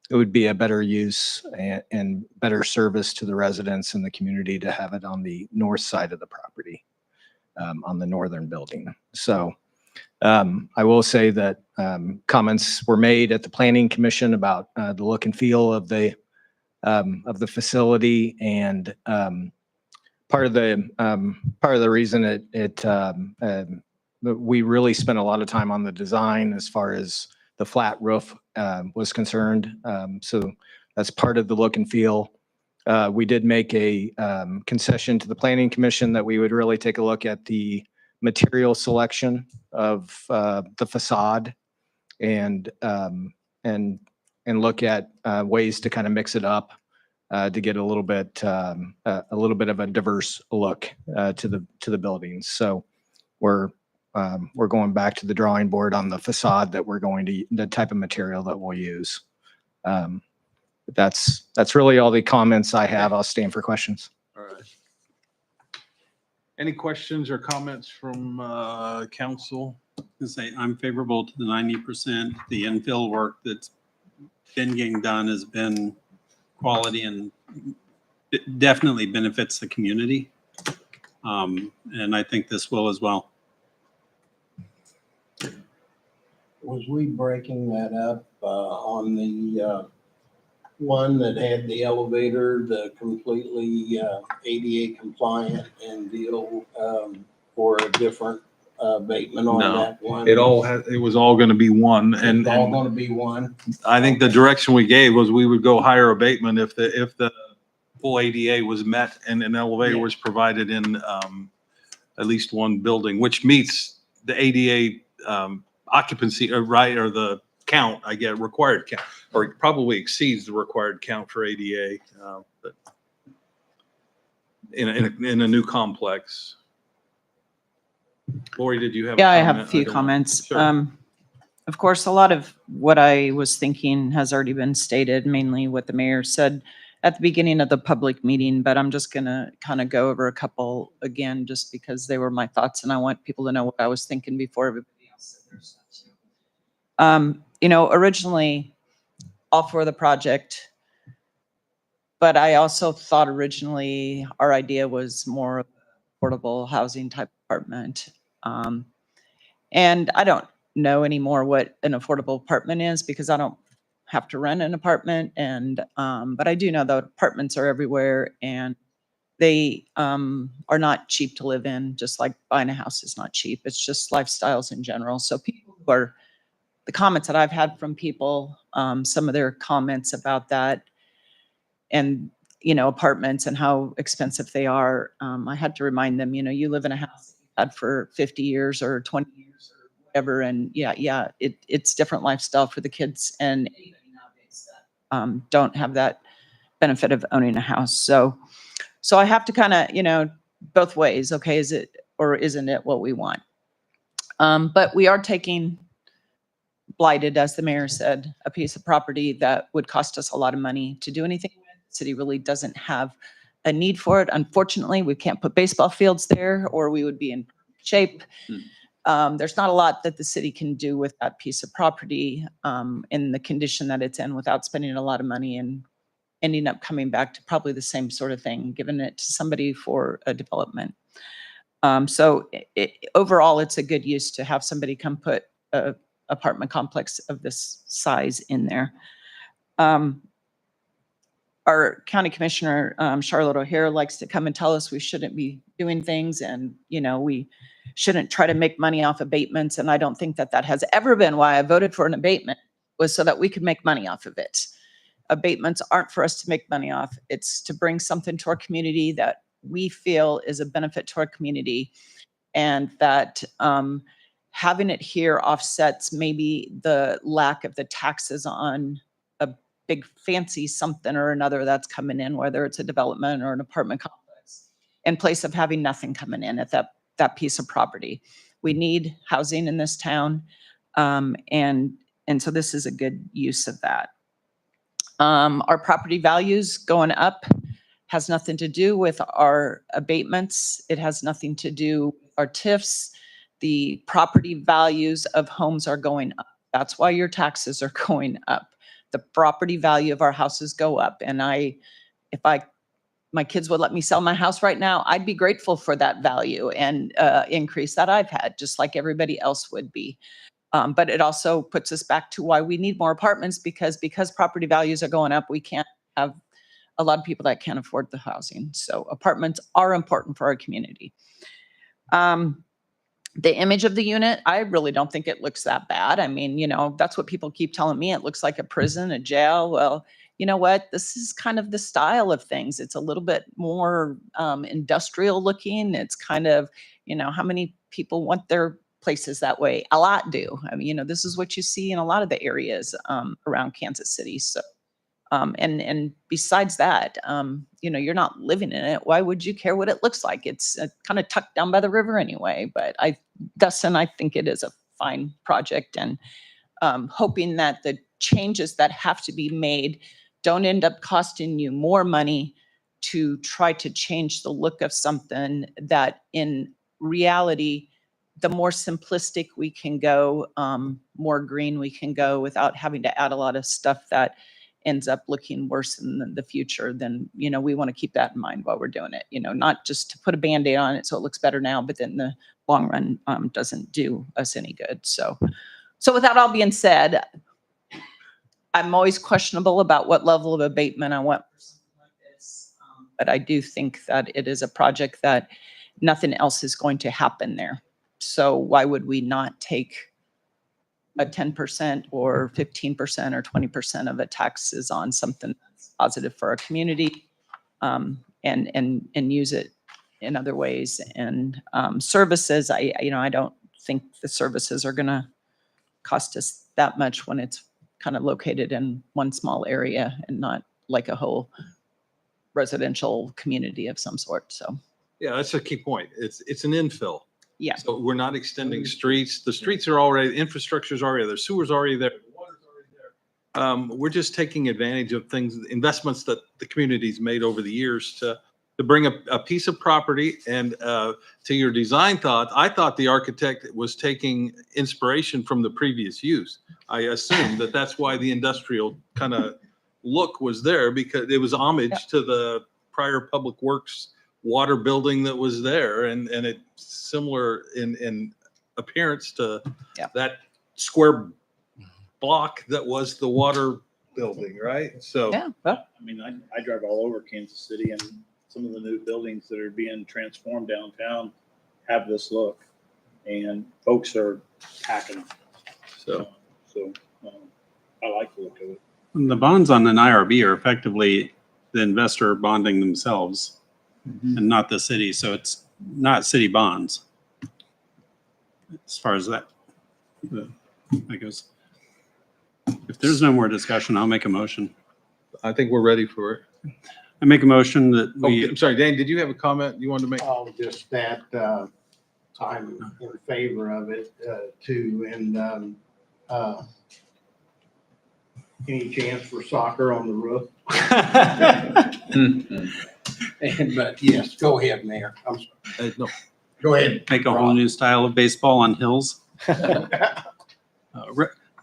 Speaker 19: it would be a better use and better service to the residents in the community to have it on the north side of the property, on the northern building. So I will say that comments were made at the Planning Commission about the look and feel of the facility, and part of the reason we really spent a lot of time on the design as far as the flat roof was concerned. So that's part of the look and feel. We did make a concession to the Planning Commission that we would really take a look at the material selection of the facade and look at ways to kind of mix it up to get a little bit of a diverse look to the buildings. So we're going back to the drawing board on the facade that the type of material that we'll use. That's really all the comments I have. I'll stand for questions.
Speaker 3: All right. Any questions or comments from council?
Speaker 6: I'm favorable to the 90%. The infill work that's been getting done has been quality and it definitely benefits the community. And I think this will as well.
Speaker 15: Was we breaking that up on the one that had the elevator, the completely ADA compliant, and deal for a different abatement on
Speaker 3: No,
Speaker 15: that one?
Speaker 3: it was all going to be one, and
Speaker 15: It's all gonna be one?
Speaker 3: I think the direction we gave was we would go higher abatement if the full ADA was met and an elevator was provided in at least one building, which meets the ADA occupancy, right, or the count, I get required count, or it probably exceeds the required count for ADA, but in a new complex. Lori, did you have?
Speaker 12: Yeah, I have a
Speaker 3: comment?
Speaker 12: few
Speaker 3: don't know.
Speaker 12: comments.
Speaker 3: Sure.
Speaker 12: Of course, a lot of what I was thinking has already been stated, mainly what the mayor said at the beginning of the public meeting, but I'm just gonna kind of go over a couple again, just because they were my thoughts and I want people to know what I was thinking before everybody else said their stuff too. Originally all for the project, but I also thought originally our idea was more of an affordable housing type apartment. And I don't know anymore what an affordable apartment is because I don't have to rent an apartment. And, but I do know that apartments are everywhere and they are not cheap to live in, just like buying a house is not cheap. It's just lifestyles in general. So people who are, the comments that I've had from people, some of their comments about that and, apartments and how expensive they are. I had to remind them, you live in a house that you've had for 50 years or 20 years or whatever. And it's different lifestyle for the kids and anybody nowadays that don't have that benefit of owning a house. So I have to kind of, both ways. Okay, is it or isn't it what we want? But we are taking blighted, as the mayor said, a piece of property that would cost us a lot of money to do anything with. The city really doesn't have a need for it. Unfortunately, we can't put baseball fields there or we would be in shape. There's not a lot that the city can do with that piece of property in the condition that it's in without spending a lot of money and ending up coming back to probably the same sort of thing, giving it to somebody for a development. So overall, it's a good use to have somebody come put a apartment complex of this size in there. Our county commissioner, Charlotte O'Hare, likes to come and tell us we shouldn't be doing things and, you know, we shouldn't try to make money off abatements. And I don't think that that has ever been why I voted for an abatement, was so that we could make money off of it. Abatements aren't for us to make money off. It's to bring something to our community that we feel is a benefit to our community, and that having it here offsets maybe the lack of the taxes on a big fancy something or another that's coming in, whether it's a development or an apartment complex, in place of having nothing coming in at that piece of property. We need housing in this town, and so this is a good use of that. Our property values going up has nothing to do with our abatements. It has nothing to do with our TIFs. The property values of homes are going up. That's why your taxes are going up. The property value of our houses go up. And if my kids would let me sell my house right now, I'd be grateful for that value and increase that I've had, just like everybody else would be. But it also puts us back to why we need more apartments, because property values are going up, we can't have a lot of people that can't afford the housing. So apartments are important for our community. The image of the unit, I really don't think it looks that bad. I mean, you know, that's what people keep telling me. It looks like a prison, a jail. Well, you know what? This is kind of the style of things. It's a little bit more industrial looking. It's kind of, you know, how many people want their places that way? A lot do. I mean, you know, this is what you see in a lot of the areas around Kansas City. So, and besides that, you know, you're not living in it. Why would you care what it looks like? It's kind of tucked down by the river anyway. But Dustin, I think it is a fine project, and hoping that the changes that have to be made don't end up costing you more money to try to change the look of something that in reality, the more simplistic we can go, more green we can go without having to add a lot of stuff that ends up looking worse in the future. Then, you know, we want to keep that in mind while we're doing it, you know, not just to put a Band-Aid on it so it looks better now, but then the long run doesn't do us any good. So with that all being said, I'm always questionable about what level of abatement I want for something like this. But I do think that it is a project that nothing else is going to happen there. So why would we not take a 10% or 15% or 20% of the taxes on something that's positive for our community, and use it in other ways? And services, I don't think the services are going to cost us that much when it's kind of located in one small area and not like a whole residential community of some sort. So
Speaker 3: Yeah, that's a key point. It's an infill.
Speaker 12: yeah.
Speaker 3: So we're not extending streets. The streets are already, the infrastructure's already there, sewer's already there, the water's already there. We're just taking advantage of things, investments that the community's made over the years to bring a piece of property. And to your design thought, I thought the architect was taking inspiration from the previous use. I assumed that that's why the industrial kind of look was there, because it was homage to the prior public works water building that was there, and it's similar in appearance to that square block that was the water building, right? So
Speaker 14: I mean, I drive all over Kansas City, and some of the new buildings that are being transformed downtown have this look, and folks are packing them. So I like the look of it.
Speaker 6: The bonds on an IRB are effectively the investor bonding themselves and not the city. So it's not city bonds as far as that goes. If there's no more discussion, I'll make a motion.
Speaker 3: I think we're ready for it.
Speaker 6: I make a motion that we.
Speaker 3: I'm sorry, Dane, did you have a comment you wanted to make?
Speaker 15: Oh, just that I'm in favor of it too. And Any chance for soccer on the roof? But yes, go ahead, Mayor. I'm sorry.
Speaker 3: No.
Speaker 15: Go ahead.
Speaker 6: Make a whole new style of baseball on hills.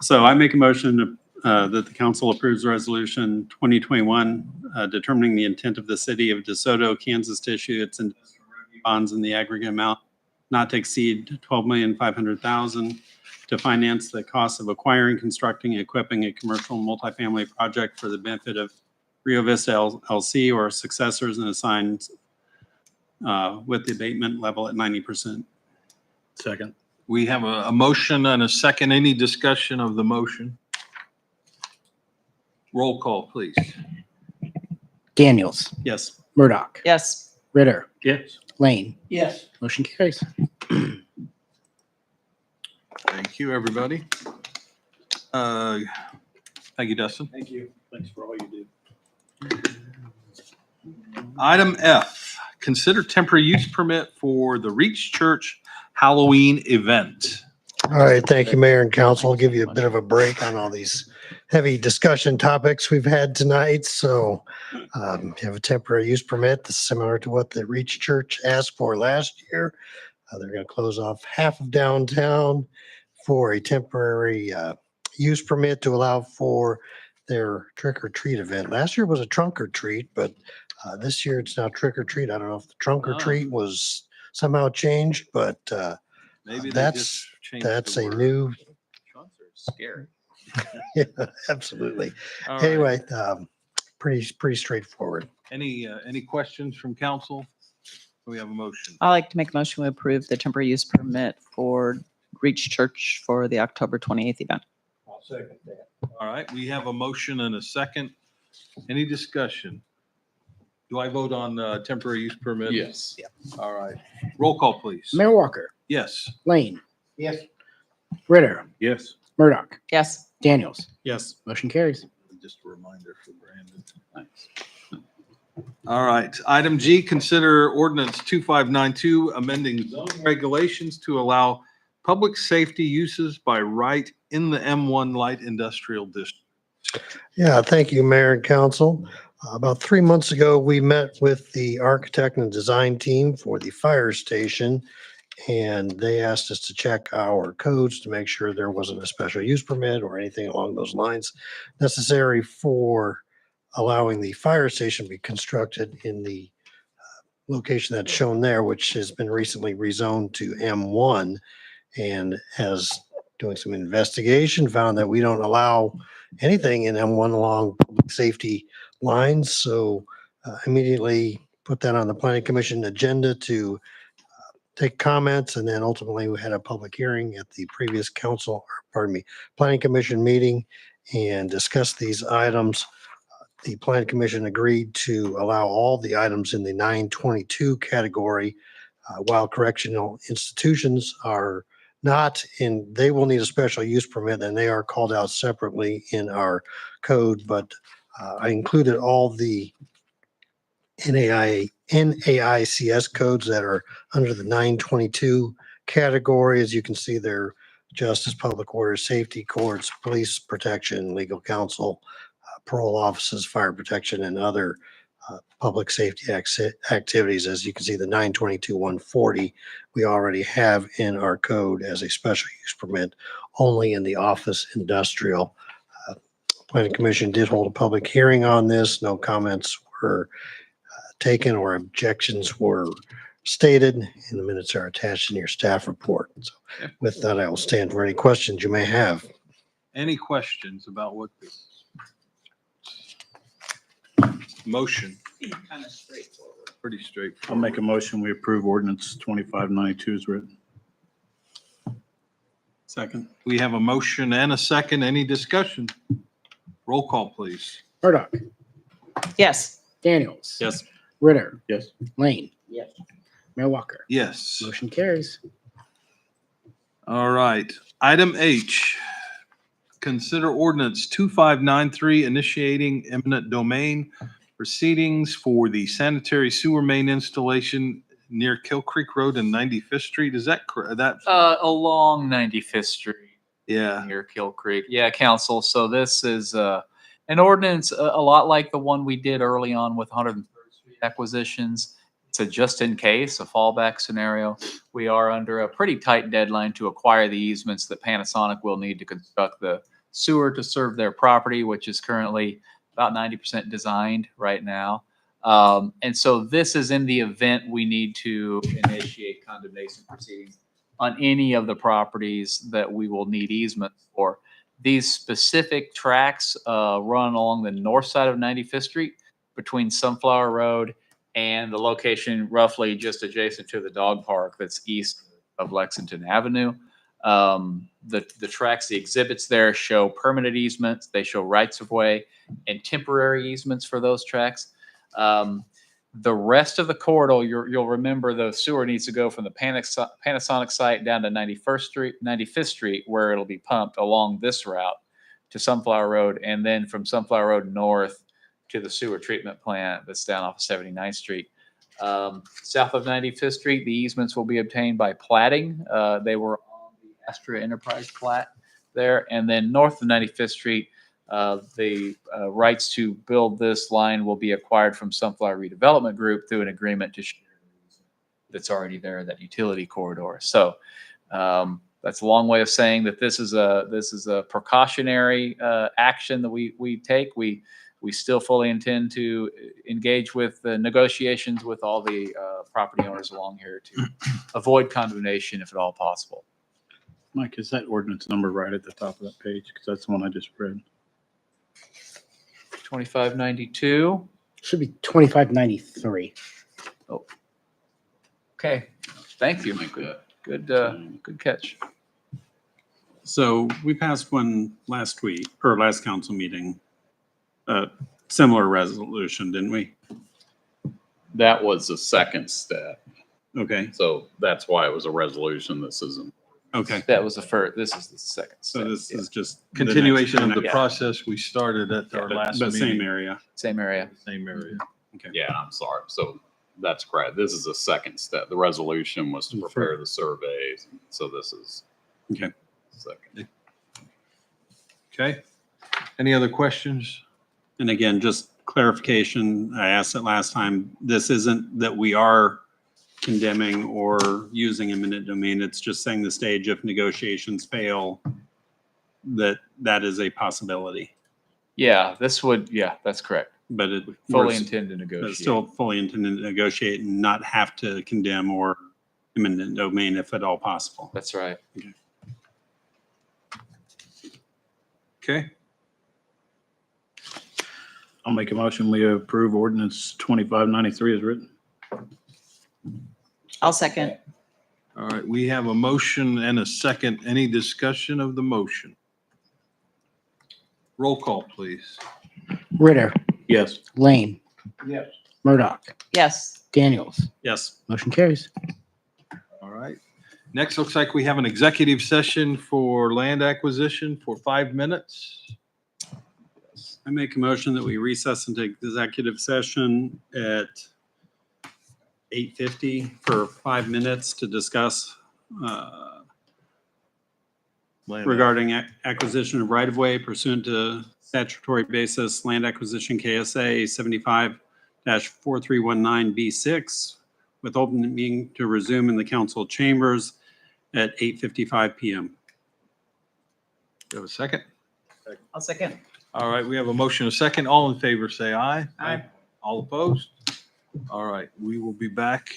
Speaker 6: So I make a motion that the council approves resolution 2021, determining the intent of the city of DeSoto, Kansas to issue its industrial revenue bonds in the aggregate amount not to exceed $12,500,000 to finance the cost of acquiring, constructing, equipping a commercial multifamily project for the benefit of Rio Vista LLC or successors and assigned with the abatement level at 90%.
Speaker 14: Second.
Speaker 3: We have a motion and a second. Any discussion of the motion? Roll call, please.
Speaker 4: Daniels,
Speaker 6: Yes.
Speaker 4: Murdoch,
Speaker 12: Yes.
Speaker 4: Ritter,
Speaker 14: Yes.
Speaker 4: Lane.
Speaker 15: Yes.
Speaker 4: Motion carries.
Speaker 3: Thank you, everybody. Thank you, Dustin.
Speaker 14: Thank you. Thanks for all you do.
Speaker 3: Item F, consider temporary use permit for the Reach Church Halloween event.
Speaker 20: All right, thank you, Mayor and Council. I'll give you a bit of a break on all these heavy discussion topics we've had tonight. So you have a temporary use permit that's similar to what the Reach Church asked for last year. They're going to close off half of downtown for a temporary use permit to allow for their trick or treat event. Last year was a trunk or treat, but this year it's now trick or treat. I don't know if the trunk or treat was somehow changed, but
Speaker 3: Maybe they
Speaker 20: that's
Speaker 3: just changed
Speaker 20: that's
Speaker 3: the
Speaker 20: a
Speaker 3: word.
Speaker 20: new.
Speaker 17: Scary.
Speaker 20: Yeah, absolutely.
Speaker 3: All right.
Speaker 20: Anyway, pretty straightforward.
Speaker 3: Any questions from council? We have a motion.
Speaker 12: I'd like to make a motion to approve the temporary use permit for Reach Church for the October 28th event.
Speaker 15: I'll second that.
Speaker 3: All right, we have a motion and a second. Any discussion? Do I vote on temporary use permit?
Speaker 7: Yes.
Speaker 3: All right. Roll call, please.
Speaker 4: Mayor Walker,
Speaker 3: Yes.
Speaker 4: Lane,
Speaker 15: Yes.
Speaker 4: Ritter,
Speaker 14: Yes.
Speaker 4: Murdoch,
Speaker 12: Yes.
Speaker 4: Daniels.
Speaker 6: Yes.
Speaker 4: Motion carries.
Speaker 3: Just a reminder for Brandon. Thanks. All right. Item G, consider ordinance 2592, amending zoning regulations to allow public safety uses by right in the M1 light industrial district.
Speaker 20: Yeah, thank you, Mayor and Council. About 3 months ago, we met with the architect and design team for the fire station, and they asked us to check our codes to make sure there wasn't a special use permit or anything along those lines necessary for allowing the fire station to be constructed in the location that's shown there, which has been recently rezoned to M1, and has doing some investigation, found that we don't allow anything in M1 along public safety lines. So immediately put that on the planning commission agenda to take comments. And then ultimately we had a public hearing at the previous planning commission meeting and discussed these items. The planning commission agreed to allow all the items in the 922 category, while correctional institutions are not in, they will need a special use permit and they are called out separately in our code, but I included all the NAICS codes that are under the 922 category. As you can see, they're justice, public order, safety courts, police protection, legal counsel, parole offices, fire protection, and other public safety activities. As you can see, the 922-140 we already have in our code as a special use permit only in the office industrial. Planning Commission did hold a public hearing on this. No comments were taken or objections were stated, and the minutes are attached in your staff report. So with that, I will stand for any questions you may have.
Speaker 3: Any questions about what this motion?
Speaker 9: Kind of straightforward.
Speaker 3: Pretty straightforward.
Speaker 14: I'll make a motion. We approve ordinance 2592 as written.
Speaker 6: Second.
Speaker 3: We have a motion and a second. Any discussion? Roll call, please.
Speaker 4: Murdoch,
Speaker 12: Yes.
Speaker 4: Daniels.
Speaker 6: Yes.
Speaker 4: Ritter,
Speaker 14: Yes.
Speaker 4: Lane,
Speaker 15: Yes.
Speaker 4: Mayor Walker.
Speaker 3: Yes.
Speaker 4: Motion carries.
Speaker 3: All right. Item H, consider ordinance 2593 initiating eminent domain proceedings for the sanitary sewer main installation near Kill Creek Road and 95th Street. Is that correct? That
Speaker 17: Along 95th Street.
Speaker 3: Yeah.
Speaker 17: near Kill Creek. Yeah, council. So this is an ordinance a lot like the one we did early on with 103rd Street acquisitions. It's a just in case, a fallback scenario. We are under a pretty tight deadline to acquire the easements that Panasonic will need to construct the sewer to serve their property, which is currently about 90% designed right now. And so this is in the event we need to initiate condemnation proceedings on any of the properties that we will need easements for. These specific tracks run along the north side of 95th Street between Sunflower Road and the location roughly just adjacent to the dog park that's east of Lexington Avenue. The tracks, the exhibits there show permanent easements, they show rights of way and temporary easements for those tracks. The rest of the corridor, you'll remember the sewer needs to go from the Panasonic site down to 95th Street, where it'll be pumped along this route to Sunflower Road, and then from Sunflower Road north to the sewer treatment plant that's down off of 79th Street. South of 95th Street, the easements will be obtained by platting. They were on the Astra Enterprise plat there. And then north of 95th Street, the rights to build this line will be acquired from Sunflower Redevelopment Group through an agreement to share that's already there, that utility corridor. So that's a long way of saying that this is a precautionary action that we take. We still fully intend to engage with the negotiations with all the property owners along here to avoid condemnation if at all possible.
Speaker 14: Mike, is that ordinance number right at the top of that page? Because that's the one I just read.
Speaker 17: 2592.
Speaker 4: Should be 2593.
Speaker 17: Oh, okay. Thank you. Good catch.
Speaker 6: So we passed one last week, or last council meeting, similar resolution, didn't we?
Speaker 7: That was the second step.
Speaker 6: Okay.
Speaker 7: So that's why it was a resolution. This isn't.
Speaker 6: Okay.
Speaker 17: That was the first. This is the second.
Speaker 6: So this is just
Speaker 3: Continuation of the
Speaker 6: next-
Speaker 3: process we started at our last
Speaker 6: But
Speaker 3: meeting.
Speaker 6: same area.
Speaker 17: Same area.
Speaker 3: Same area.
Speaker 6: Okay.
Speaker 7: Yeah, I'm sorry. So that's correct. This is the second step. The resolution was to prepare the surveys. So this is.
Speaker 6: Okay.
Speaker 7: Second.
Speaker 3: Okay. Any other questions?
Speaker 6: And again, just clarification, I asked it last time, this isn't that we are condemning or using eminent domain. It's just saying the stage if negotiations fail, that is a possibility.
Speaker 17: Yeah, that's correct.
Speaker 6: But it.
Speaker 17: Fully intend to
Speaker 6: But
Speaker 17: negotiate.
Speaker 6: still fully intend to negotiate and not have to condemn or eminent domain if at all possible.
Speaker 17: That's right.
Speaker 6: Okay.
Speaker 3: Okay.
Speaker 14: I'll make a motion. We approve ordinance 2593 as written.
Speaker 12: I'll second.
Speaker 3: All right, we have a motion and a second. Any discussion of the motion? Roll call, please.
Speaker 4: Ritter,
Speaker 14: Yes.
Speaker 4: Lane,
Speaker 14: Yes.
Speaker 4: Murdoch,
Speaker 12: Yes.
Speaker 4: Daniels.
Speaker 6: Yes.
Speaker 4: Motion carries.
Speaker 3: All right. Next, looks like we have an executive session for land acquisition for 5 minutes.
Speaker 6: I make a motion that we recess into executive session at 8:50 for 5 minutes to discuss regarding acquisition of right-of-way pursuant to statutory basis land acquisition KSA 75-4319B6 with open meeting to resume in the council chambers at 8:55 PM.
Speaker 3: Do you have a second?
Speaker 12: I'll second.
Speaker 3: All right, we have a motion, a second. All in favor, say aye.
Speaker 12: Aye.
Speaker 3: All opposed? All right, we will be back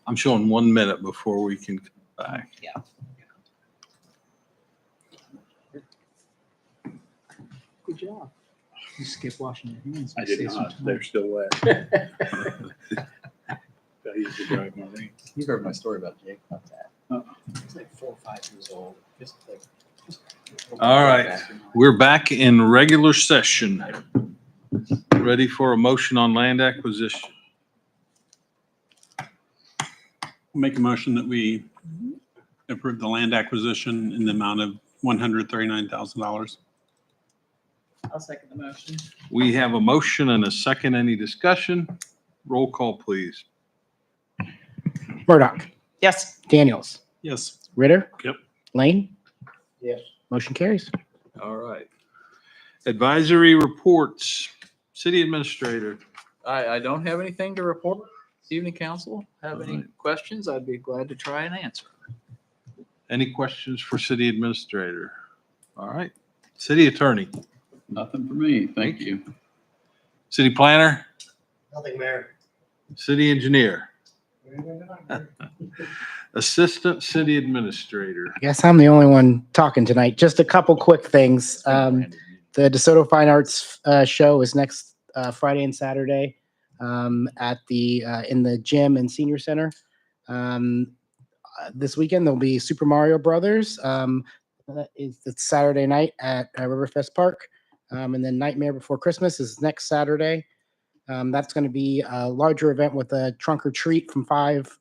Speaker 3: I'm showing 1 minute before we can come back.
Speaker 12: Yeah.
Speaker 1: Good job. You skip washing your hands.
Speaker 14: I did
Speaker 1: Save some
Speaker 14: not.
Speaker 1: time.
Speaker 14: They're still wet. I used to drive my ring.
Speaker 1: You heard my story about Jake about that. He's like 4 or 5 years old. Just like.
Speaker 3: All right, we're back in regular session. Ready for a motion on land acquisition.
Speaker 6: Make a motion that we approve the land acquisition in the amount of $139,000.
Speaker 12: I'll second the motion.
Speaker 3: We have a motion and a second. Any discussion? Roll call, please.
Speaker 4: Murdoch,
Speaker 12: Yes.
Speaker 4: Daniels,
Speaker 6: Yes.
Speaker 4: Ritter.
Speaker 6: Yep.
Speaker 4: Lane,
Speaker 20: Yes.
Speaker 4: motion carries.
Speaker 3: All right. Advisory reports. City Administrator.
Speaker 17: I don't have anything to report. This evening, council, have any questions? I'd be glad to try and answer.
Speaker 3: Any questions for City Administrator? All right. City Attorney.
Speaker 7: Nothing for me. Thank you.
Speaker 3: City Planner.
Speaker 20: Nothing, Mayor.
Speaker 3: City Engineer. Assistant City Administrator.
Speaker 4: I guess I'm the only one talking tonight. Just a couple quick things. The DeSoto Fine Arts show is next Friday and Saturday at the in the gym and senior center. This weekend there'll be Super Mario Brothers. It's Saturday night at Riverfest Park, and then Nightmare Before Christmas is next Saturday. That's going to be a larger event with a trunk or treat from 5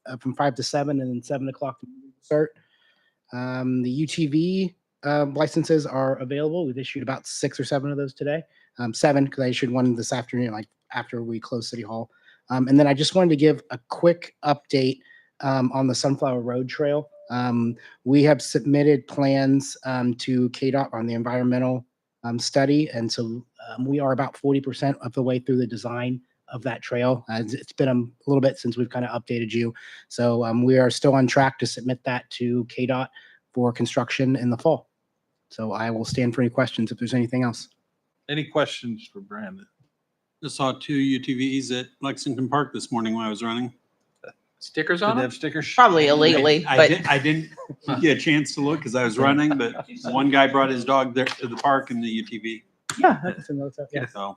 Speaker 4: to 7, and then 7 o'clock to start. The UTV licenses are available. We've issued about 6 or 7 of those today. 7 because I issued one this afternoon, like after we closed City Hall. And then I just wanted to give a quick update on the Sunflower Road Trail. We have submitted plans to KDOT on the environmental study, and so we are about 40% of the way through the design of that trail. It's been a little bit since we've kind of updated you, so we are still on track to submit that to KDOT for construction in the fall. So I will stand for any questions if there's anything else.
Speaker 3: Any questions for Brandon?
Speaker 6: Just saw 2 UTVs at Lexington Park this morning when I was running.
Speaker 17: Stickers
Speaker 3: Did
Speaker 17: on
Speaker 3: they
Speaker 17: them?
Speaker 3: have stickers?
Speaker 12: Probably illegally,
Speaker 6: I
Speaker 12: but
Speaker 6: didn't get a chance to look because I was running, but one guy brought his dog there to the park in the UTV.
Speaker 4: Yeah, that's in those, yeah.
Speaker 6: So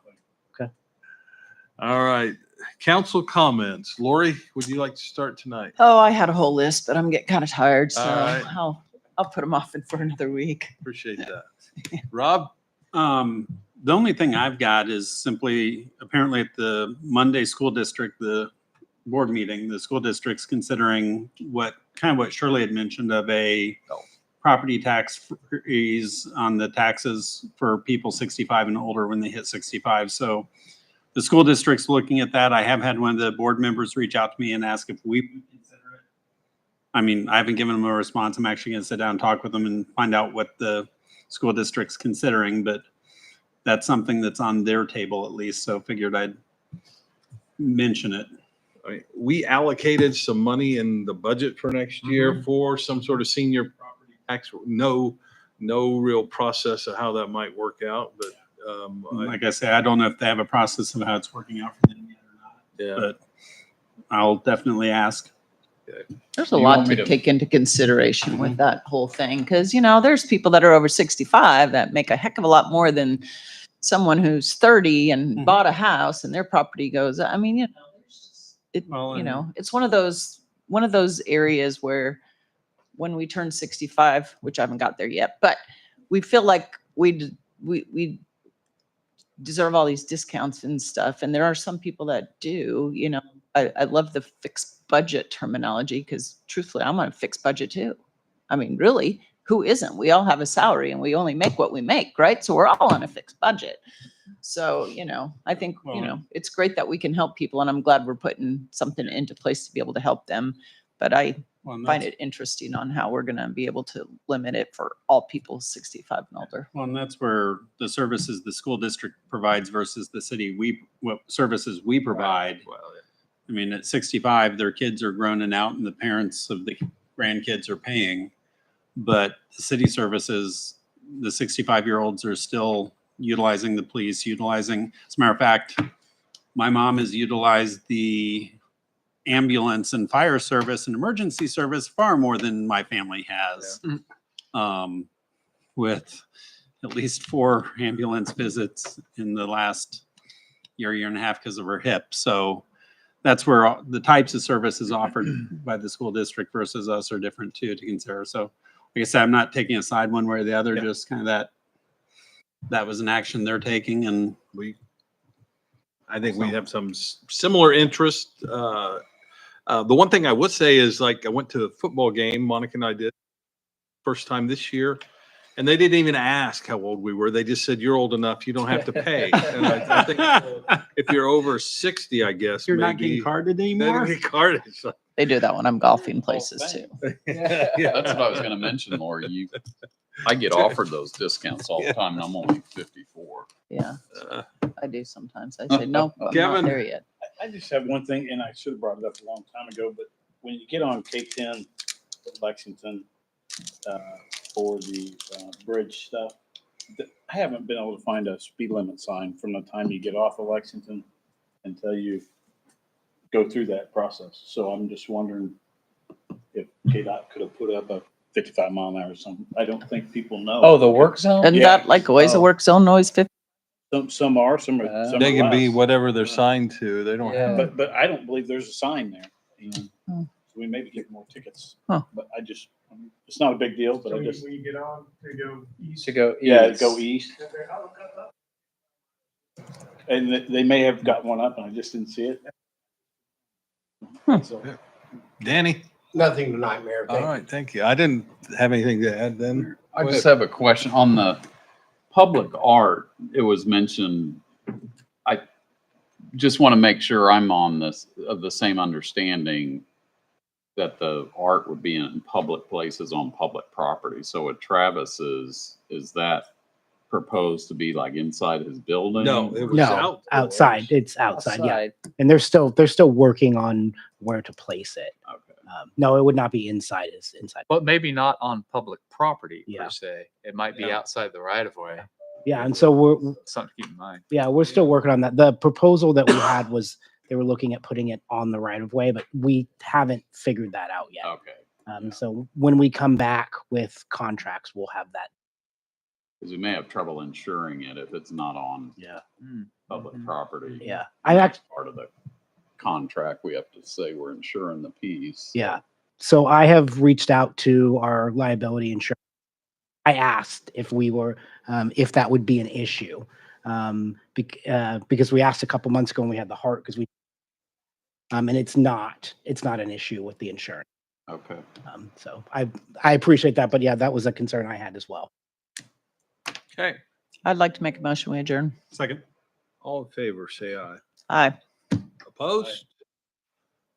Speaker 3: All right. Council comments. Lori, would you like to start tonight?
Speaker 12: oh, I had a whole list, but I'm getting kind of tired, so
Speaker 3: All right.
Speaker 12: I'll put them off for another week.
Speaker 3: Appreciate that. Rob?
Speaker 6: The only thing I've got is simply apparently at the Monday school district, the board meeting, the school district's considering what Shirley had mentioned of a property tax freeze on the taxes for people 65 and older when they hit 65. So the school district's looking at that. I have had one of the board members reach out to me and ask if we would consider it. I mean, I haven't given them a response. I'm actually going to sit down and talk with them and find out what the school district's considering, but that's something that's on their table at least. So figured I'd mention it.
Speaker 3: We allocated some money in the budget for next year for some sort of senior property tax. No real process of how that might work out, but
Speaker 6: Like I say, I don't know if they have a process of how it's working out for them yet or not,
Speaker 3: yeah.
Speaker 6: but I'll definitely ask.
Speaker 12: There's a
Speaker 7: You
Speaker 12: lot
Speaker 7: want me
Speaker 12: to
Speaker 7: to-
Speaker 12: take into consideration with that whole thing, because, there's people that are over 65 that make a heck of a lot more than someone who's 30 and bought a house and their property goes, I mean, it's one of those areas where when we turn 65, which I haven't got there yet, but we feel like we deserve all these discounts and stuff. And there are some people that do, I love the fixed budget terminology because truthfully, I'm on a fixed budget too. I mean, really, who isn't? We all have a salary and we only make what we make, right? So we're all on a fixed budget. So, I think, it's great that we can help people and I'm glad we're putting something into place to be able to help them. But I find it interesting on how we're going to be able to limit it for all people 65 and older.
Speaker 6: Well, and that's where the services the school district provides versus the city, what services we provide. I mean, at 65, their kids are grown and out and the parents of the grandkids are paying. But the city services, the 65-year-olds are still utilizing the police, as a matter of fact, my mom has utilized the ambulance and fire service and emergency service far more than my family has. With at least 4 ambulance visits in the last year and a half because of her hip. So that's where the types of services offered by the school district versus us are different too, to consider. So like I said, I'm not taking a side one way or the other, just kind of that was an action they're taking, and
Speaker 3: I think we have some similar interest. The one thing I would say is, like, I went to a football game, Monica and I did, first time this year, and they didn't even ask how old we were. They just said, "You're old enough, you don't have to pay." And I think if you're over 60, I guess,
Speaker 6: you're not
Speaker 3: maybe
Speaker 6: getting carded
Speaker 3: they
Speaker 6: anymore.
Speaker 3: don't get carded. So,
Speaker 12: They do that when I'm golfing places too.
Speaker 3: yeah.
Speaker 7: That's what I was gonna mention, Lori. I get offered those discounts all the time, and I'm only 54.
Speaker 12: Yeah, I do sometimes. I say, no, I'm not
Speaker 3: Kevin?
Speaker 12: there yet.
Speaker 14: I just have one thing, and I should have brought it up a long time ago, but when you get on K-10 Lexington for the bridge stuff, I haven't been able to find a speed limit sign from the time you get off of Lexington until you go through that process. So I'm just wondering if KDOT could have put up a 55 mile an hour or something. I don't think people know.
Speaker 17: Oh, the work zone?
Speaker 12: Isn't that like always a work zone noise 50?
Speaker 14: Some are, some are. Some
Speaker 3: They
Speaker 14: are
Speaker 3: can be
Speaker 14: less.
Speaker 3: whatever they're signed to. They don't have.
Speaker 14: But I don't believe there's a sign there. And so we maybe get more tickets.
Speaker 12: Huh.
Speaker 14: But it's not a big deal, but I just.
Speaker 15: When you get on to go east.
Speaker 17: To go
Speaker 14: Yeah,
Speaker 17: east.
Speaker 14: go east. And they may have got one up and I just didn't see it. So,
Speaker 3: Danny?
Speaker 15: Nothing tonight, Mayor.
Speaker 3: All right, thank you. I didn't have anything to add then.
Speaker 7: I just have a question on the public art. It was mentioned, I just want to make sure I'm on the same understanding that the art would be in public places on public property. So at Travis's, is that proposed to be like inside his building?
Speaker 3: No, it was
Speaker 4: No, outside. It's outside. Yeah. And they're still working on where to place it.
Speaker 7: Okay.
Speaker 4: No, it would not be inside. It's inside.
Speaker 17: But maybe not on public property
Speaker 4: Yeah.
Speaker 17: per se. It might be
Speaker 3: Yeah.
Speaker 17: outside the right of way.
Speaker 4: Yeah, and so we're
Speaker 17: Something to keep in mind.
Speaker 4: we're still working on that. The proposal that we had was they were looking at putting it on the right of way, but we haven't figured that out yet.
Speaker 7: Okay.
Speaker 4: So when we come back with contracts, we'll have that.
Speaker 7: Because we may have trouble insuring it if it's not on public property.
Speaker 4: Yeah. I actually,
Speaker 7: Part of the contract, we have to say we're insuring the piece.
Speaker 4: yeah. So I have reached out to our liability insurance. I asked if we were, if that would be an issue. Because we asked a couple months ago when we had the heart, because and it's not an issue with the insurance.
Speaker 7: Okay.
Speaker 4: So I appreciate that, but yeah, that was a concern I had as well.
Speaker 3: Okay.
Speaker 12: I'd like to make a motion, we adjourn.
Speaker 3: Second. All in favor, say aye.
Speaker 12: Aye.
Speaker 3: Opposed?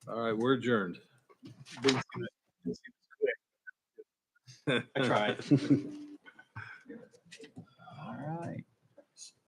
Speaker 3: All right, we're adjourned.
Speaker 14: I tried.